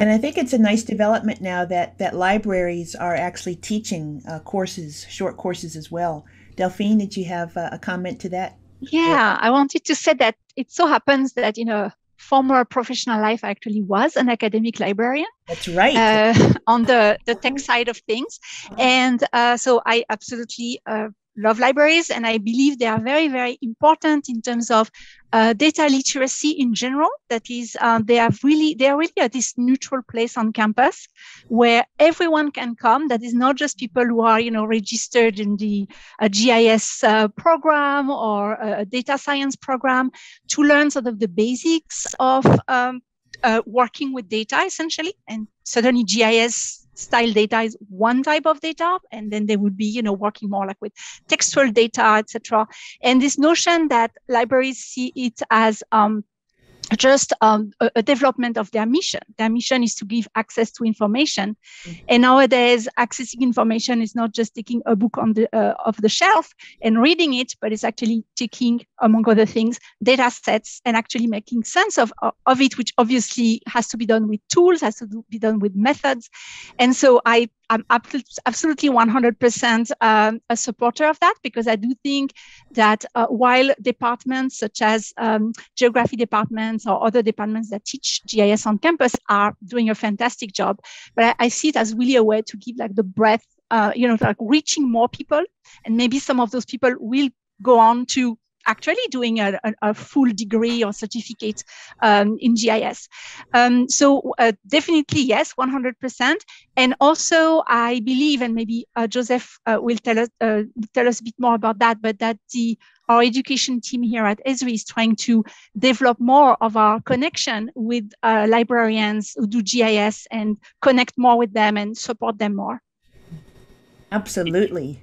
[SPEAKER 2] And I think it's a nice development now that libraries are actually teaching courses, short courses as well. Delphine, did you have a comment to that?
[SPEAKER 7] Yeah, I wanted to say that it so happens that in a former professional life, I actually was an academic librarian.
[SPEAKER 2] That's right.
[SPEAKER 7] On the tech side of things. And so I absolutely love libraries, and I believe they are very, very important in terms of data literacy in general. That is, they are really at this neutral place on campus where everyone can come. That is not just people who are, registered in the GIS program or a data science program to learn sort of the basics of working with data, essentially. And certainly GIS style data is one type of data, and then they would be, working more like with textual data, etc. And this notion that libraries see it as just a development of their mission. Their mission is to give access to information. And nowadays, accessing information is not just taking a book on the off the shelf and reading it, but it's actually taking, among other things, data sets and actually making sense of it, which obviously has to be done with tools, has to be done with methods. And so I'm absolutely 100% a supporter of that, because I do think that while departments such as geography departments or other departments that teach GIS on campus are doing a fantastic job, but I see it as really a way to give like the breadth, like reaching more people, and maybe some of those people will go on to actually doing a full degree or certificate in GIS. So definitely, yes, 100%. And also, I believe, and maybe Joseph will tell us a bit more about that, but that our education team here at Esri is trying to develop more of our connection with librarians who do GIS and connect more with them and support them more.
[SPEAKER 2] Absolutely.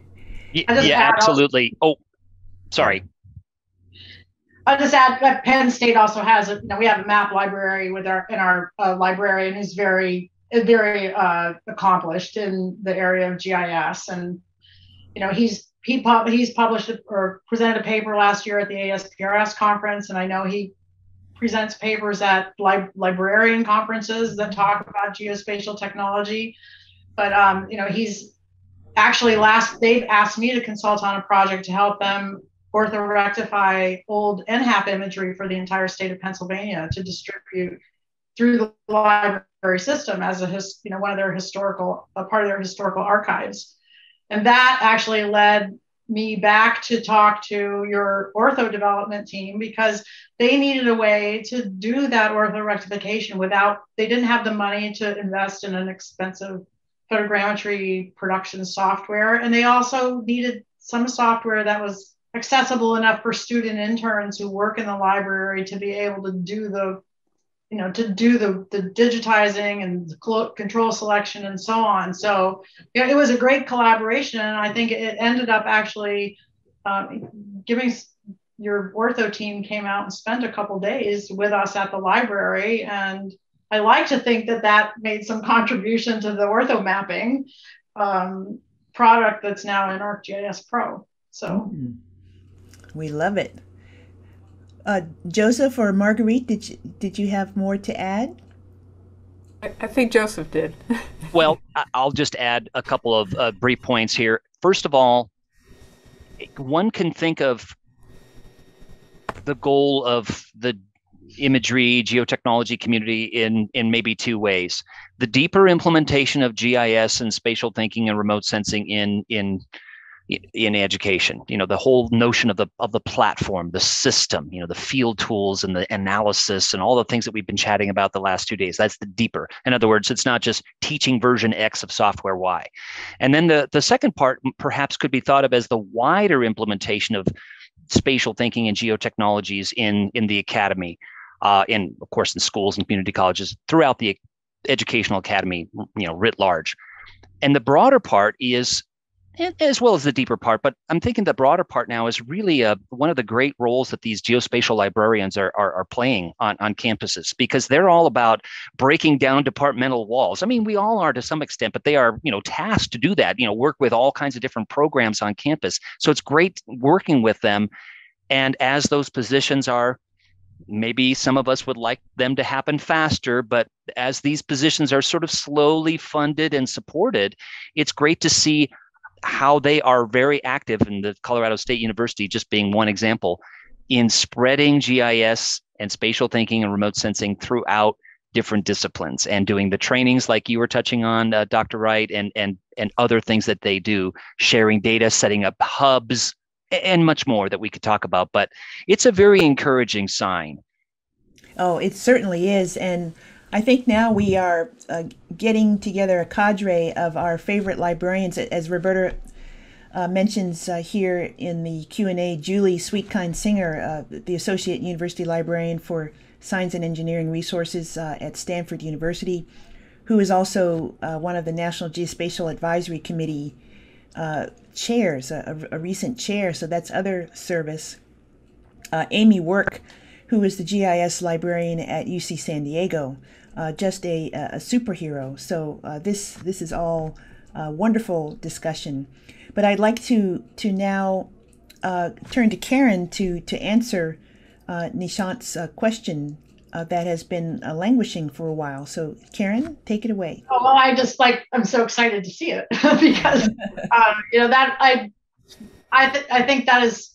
[SPEAKER 6] Yeah, absolutely. Oh, sorry.
[SPEAKER 5] I'll just add that Penn State also has we have a map library in our librarian who's very, very accomplished in the area of GIS, and he's published or presented a paper last year at the ASPRS conference, and I know he presents papers at librarian conferences that talk about geospatial technology. But he's actually they've asked me to consult on a project to help them orthorectify old NHAP imagery for the entire state of Pennsylvania to distribute through the library system as one of their part of their historical archives. And that actually led me back to talk to your ortho development team, because they needed a way to do that orthorectification they didn't have the money to invest in an expensive photogrammetry production software. And they also needed some software that was accessible enough for student interns who work in the library to be able to do the digitizing and control selection and so on. So it was a great collaboration, and I think it ended up actually giving your ortho team came out and spent a couple days with us at the library, and I like to think that made some contribution to the ortho mapping product that's now in ArcGIS Pro. So.
[SPEAKER 2] We love it. Joseph or Marguerite, did you have more to add?
[SPEAKER 4] I think Joseph did.
[SPEAKER 6] Well, I'll just add a couple of brief points here. First of all, one can think of the goal of the imagery geotechnology community in maybe two ways. The deeper implementation of GIS and spatial thinking and remote sensing in education, the whole notion of the platform, the system, the field tools and the analysis and all the things that we've been chatting about the last 2 days. That's the deeper. In other words, it's not just teaching version X of software Y. And then the second part perhaps could be thought of as the wider implementation of spatial thinking and geotechnologies in the academy, of course, in schools and community colleges throughout the educational academy, writ large. And the broader part is, as well as the deeper part, but I'm thinking the broader part now is really one of the great roles that these geospatial librarians are playing on campuses, because they're all about breaking down departmental walls. I mean, we all are to some extent, but they are, tasked to do that, work with all kinds of different programs on campus. So it's great working with them. And as those positions are Maybe some of us would like them to happen faster, but as these positions are sort of slowly funded and supported, it's great to see how they are very active in the Colorado State University, just being one example, in spreading GIS and spatial thinking and remote sensing throughout different disciplines and doing the trainings like you were touching on, Dr. Wright, and other things that they do, sharing data, setting up hubs, and much more that we could talk about. But it's a very encouraging sign.
[SPEAKER 2] Oh, it certainly is. And I think now we are getting together a cadre of our favorite librarians, as Roberta mentions here in the Q&A. Julie Sweetkind Singer, the Associate University Librarian for Science and Engineering Resources at Stanford University, who is also one of the National Geospatial Advisory Committee chairs, a recent chair, so that's other service. Amy Work, who is the GIS librarian at UC San Diego, just a superhero. So this is all wonderful discussion. But I'd like to now turn to Karen to answer Nishant's question that has been languishing for a while. So Karen, take it away.
[SPEAKER 5] Oh, well, I'm so excited to see it because, that I think that is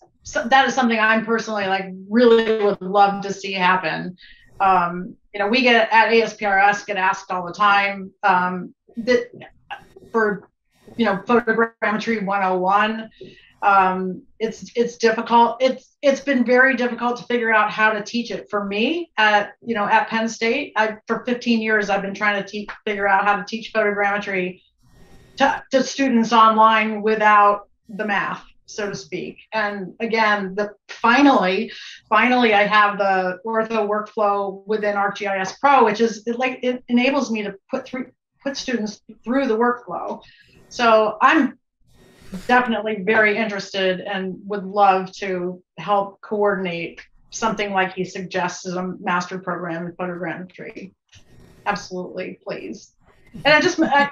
[SPEAKER 5] something I'm personally really would love to see happen. We get at ASPRS get asked all the time that for, photogrammetry 101. It's difficult. It's been very difficult to figure out how to teach it for me at Penn State. For 15 years, I've been trying to figure out how to teach photogrammetry to students online without the math, so to speak. And again, finally I have the ortho workflow within ArcGIS Pro, which is it enables me to put students through the workflow. So I'm definitely very interested and would love to help coordinate something like he suggests as a master program in photogrammetry. Absolutely, please. And I just have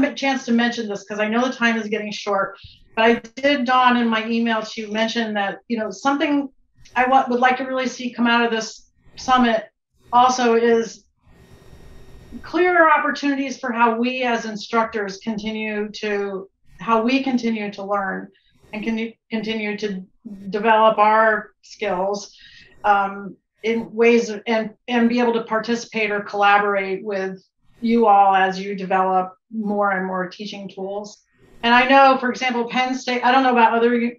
[SPEAKER 5] a chance to mention this because I know the time is getting short, but I did, Dawn, in my email to mention that something I would like to really see come out of this summit also is clearer opportunities for how we as instructors continue to learn and continue to develop our skills in ways and be able to participate or collaborate with you all as you develop more and more teaching tools. And I know, for example, Penn State, I don't know about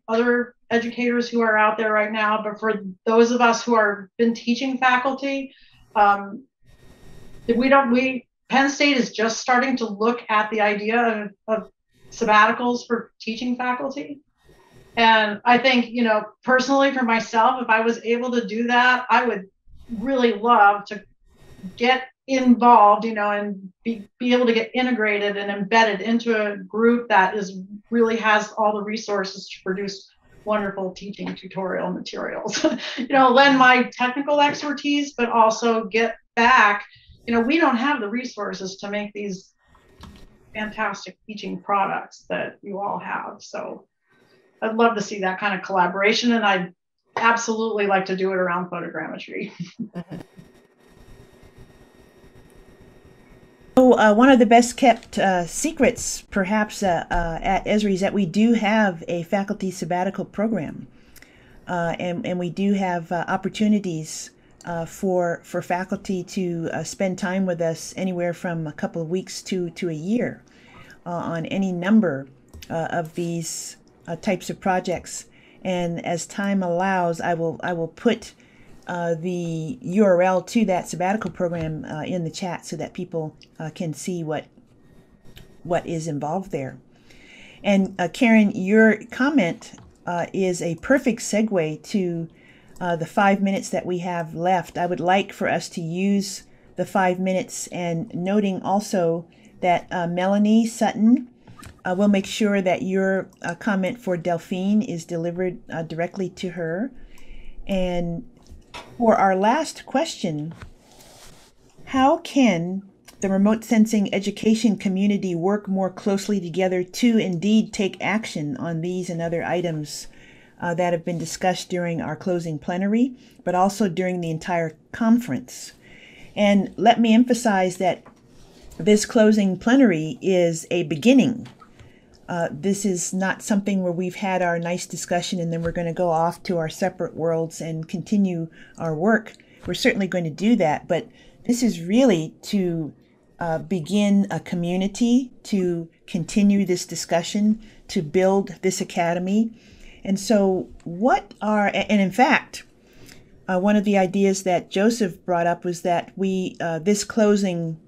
[SPEAKER 5] other educators who are out there right now, but for those of us who are been teaching faculty, Penn State is just starting to look at the idea of sabbaticals for teaching faculty. And I think, personally for myself, if I was able to do that, I would really love to get involved, and be able to get integrated and embedded into a group that really has all the resources to produce wonderful teaching tutorial materials. Lend my technical expertise, but also get back, we don't have the resources to make these fantastic teaching products that you all have. So I'd love to see that kind of collaboration, and I'd absolutely like to do it around photogrammetry.
[SPEAKER 2] So one of the best kept secrets perhaps at Esri is that we do have a faculty sabbatical program, and we do have opportunities for faculty to spend time with us anywhere from a couple of weeks to a year on any number of these types of projects. And as time allows, I will put the URL to that sabbatical program in the chat so that people can see what is involved there. And Karen, your comment is a perfect segue to the 5 minutes that we have left. I would like for us to use the 5 minutes, and noting also that Melanie Sutton will make sure that your comment for Delphine is delivered directly to her. And for our last question, how can the remote sensing education community work more closely together to indeed take action on these and other items that have been discussed during our closing plenary, but also during the entire conference. And let me emphasize that this closing plenary is a beginning. This is not something where we've had our nice discussion and then we're going to go off to our separate worlds and continue our work. We're certainly going to do that, but this is really to begin a community, to continue this discussion, to build this academy. And so and in fact, one of the ideas that Joseph brought up was that this closing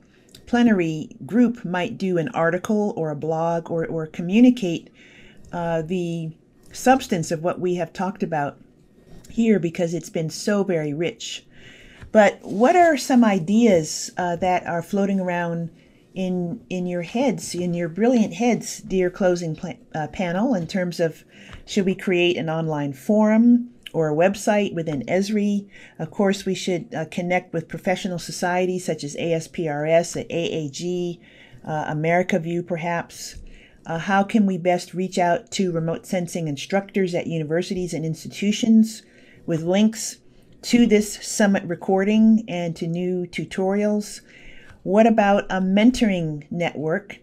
[SPEAKER 2] plenary group might do an article or a blog or communicate the substance of what we have talked about here, because it's been so very rich. But what are some ideas that are floating around in your heads, in your brilliant heads, dear closing panel, in terms of, should we create an online forum or a website within Esri? Of course, we should connect with professional societies such as ASPRS, AAG, AmericaView perhaps. How can we best reach out to remote sensing instructors at universities and institutions with links to this summit recording and to new tutorials? What about a mentoring network?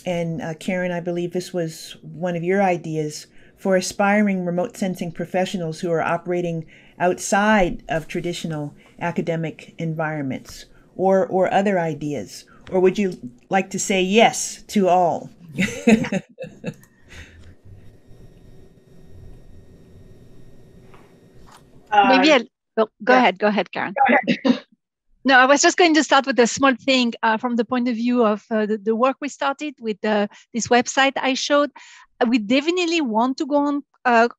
[SPEAKER 2] And Karen, I believe this was one of your ideas, for aspiring remote sensing professionals who are operating outside of traditional academic environments, or other ideas? Or would you like to say yes to all?
[SPEAKER 7] Maybe go ahead, Karen.
[SPEAKER 5] Go ahead.
[SPEAKER 7] No, I was just going to start with a small thing from the point of view of the work we started with this website I showed. We definitely want to go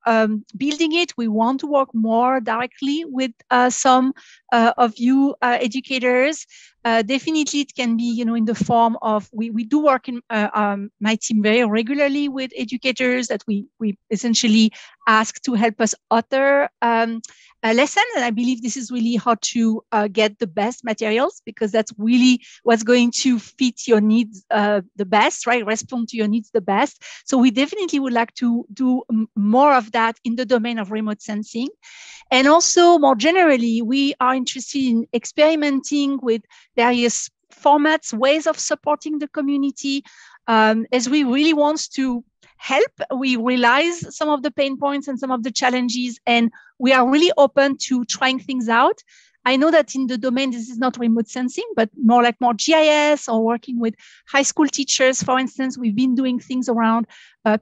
[SPEAKER 7] on building it. We want to work more directly with some of you educators. Definitely, it can be, in the form of, we do work in my team very regularly with educators that we essentially ask to help us author a lesson. And I believe this is really how to get the best materials, because that's really what's going to fit your needs the best, right? Respond to your needs the best. So we definitely would like to do more of that in the domain of remote sensing. And also, more generally, we are interested in experimenting with various formats, ways of supporting the community, as we really want to help. We realize some of the pain points and some of the challenges, and we are really open to trying things out. I know that in the domain, this is not remote sensing, but more GIS, or working with high school teachers. For instance, we've been doing things around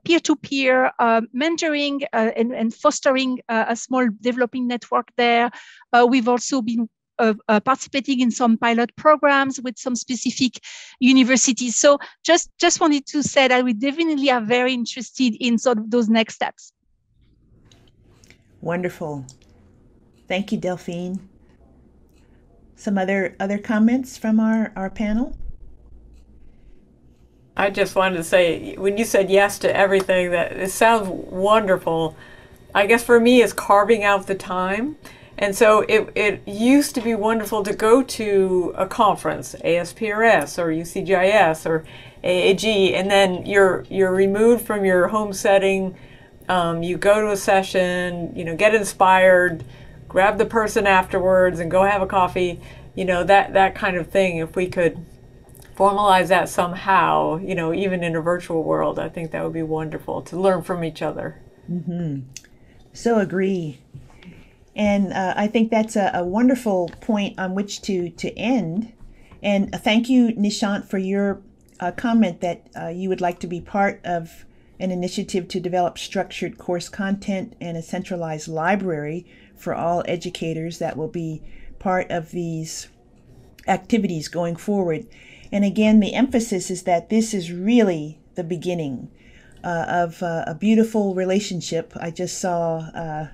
[SPEAKER 7] peer-to-peer mentoring and fostering a small developing network there. We've also been participating in some pilot programs with some specific universities. So just wanted to say that we definitely are very interested in sort of those next steps.
[SPEAKER 2] Wonderful. Thank you, Delphine. Some other comments from our panel?
[SPEAKER 4] I just wanted to say, when you said yes to everything, that it sounds wonderful. I guess for me, it's carving out the time. And so it used to be wonderful to go to a conference, ASPRS or UCGIS or AAG, and then you're removed from your home setting. You go to a session, get inspired, grab the person afterwards and go have a coffee, that kind of thing. If we could formalize that somehow, even in a virtual world, I think that would be wonderful to learn from each other.
[SPEAKER 2] Mm-hmm. So agree. And I think that's a wonderful point on which to end. And thank you, Nishant, for your comment that you would like to be part of an initiative to develop structured course content and a centralized library for all educators that will be part of these activities going forward. And again, the emphasis is that this is really the beginning of a beautiful relationship. I just saw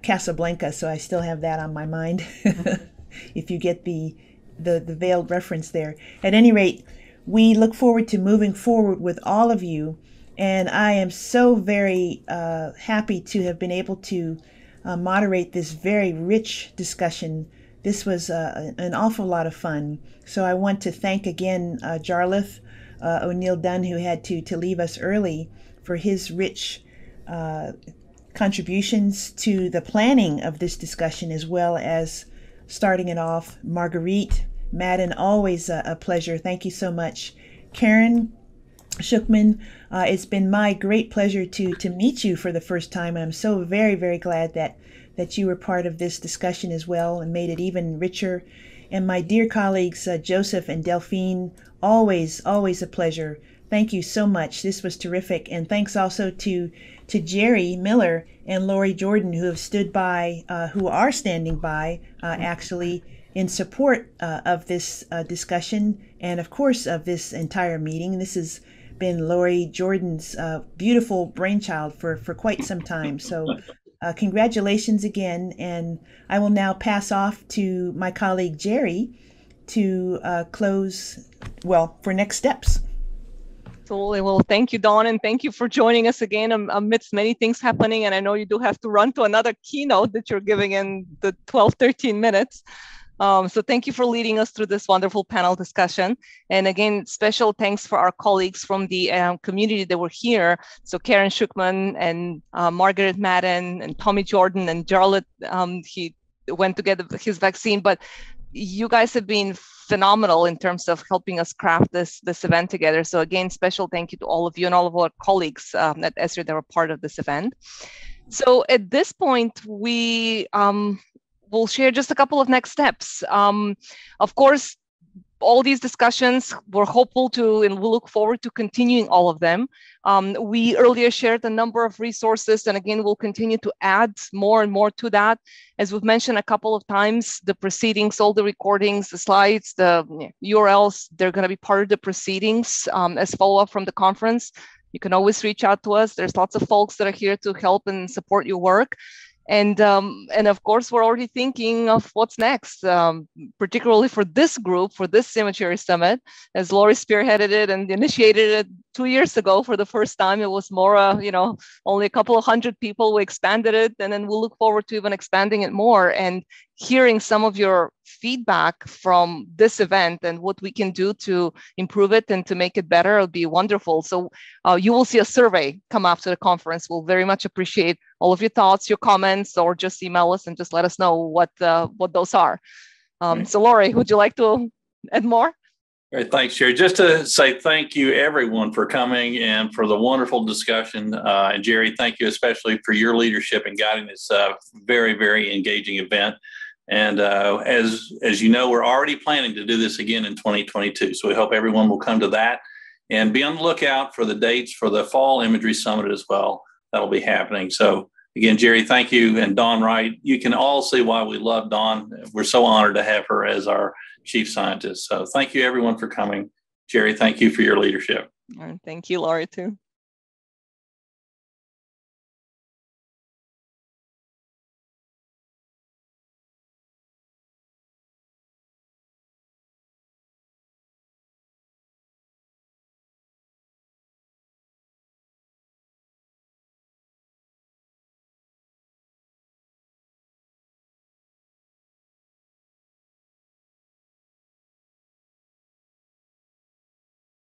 [SPEAKER 2] Casablanca, so I still have that on my mind. If you get the veiled reference there. At any rate, we look forward to moving forward with all of you, and I am so very happy to have been able to moderate this very rich discussion. This was an awful lot of fun. So I want to thank again Jarlath O'Neill Dunn, who had to leave us early, for his rich contributions to the planning of this discussion, as well as starting it off. Marguerite, Madden, always a pleasure. Thank you so much. Karen Shookman, it's been my great pleasure to meet you for the first time. And I'm so very, very glad that you were part of this discussion as well and made it even richer. And my dear colleagues, Joseph and Delphine, always a pleasure. Thank you so much. This was terrific. And thanks also to Jerry Miller and Lori Jordan, who have stood by, who are standing by, actually, in support of this discussion and, of course, of this entire meeting. This has been Lori Jordan's beautiful brainchild for quite some time. So congratulations again. And I will now pass off to my colleague Jerry to close, well, for next steps.
[SPEAKER 1] Absolutely. Well, thank you, Dawn, and thank you for joining us again amidst many things happening. And I know you do have to run to another keynote that you're giving in the 12, 13 minutes. So thank you for leading us through this wonderful panel discussion. And again, special thanks for our colleagues from the community that were here. So Karen Shookman and Margaret Madden and Tommy Jordan and Jarlath, he went to get his vaccine. But you guys have been phenomenal in terms of helping us craft this event together. So again, special thank you to all of you and all of our colleagues at Esri that were part of this event. So at this point, we will share just a couple of next steps. Of course, all these discussions, we're hopeful to, and we'll look forward to continuing all of them. We earlier shared a number of resources, and again, we'll continue to add more and more to that. As we've mentioned a couple of times, the proceedings, all the recordings, the slides, the URLs, they're going to be part of the proceedings as follow-up from the conference. You can always reach out to us. There's lots of folks that are here to help and support your work. And of course, we're already thinking of what's next, particularly for this group, for this Cemetery Summit, as Lori spearheaded it and initiated it 2 years ago for the first time. It was more, only a couple of hundred people. We expanded it, and then we'll look forward to even expanding it more and hearing some of your feedback from this event and what we can do to improve it and to make it better. It would be wonderful. So you will see a survey come after the conference. We'll very much appreciate all of your thoughts, your comments, or just email us and just let us know what those are. So Lori, would you like to add more?
[SPEAKER 8] All right, thanks, Jerry. Just to say thank you, everyone, for coming and for the wonderful discussion. And Jerry, thank you especially for your leadership in guiding this very, very engaging event. And as you know, we're already planning to do this again in 2022. So we hope everyone will come to that and be on the lookout for the dates for the Fall Imagery Summit as well. That'll be happening. So again, Jerry, thank you. And Dawn Wright, you can all see why we love Dawn. We're so honored to have her as our chief scientist. So thank you, everyone, for coming. Jerry, thank you for your leadership.
[SPEAKER 1] And thank you, Laurie, too.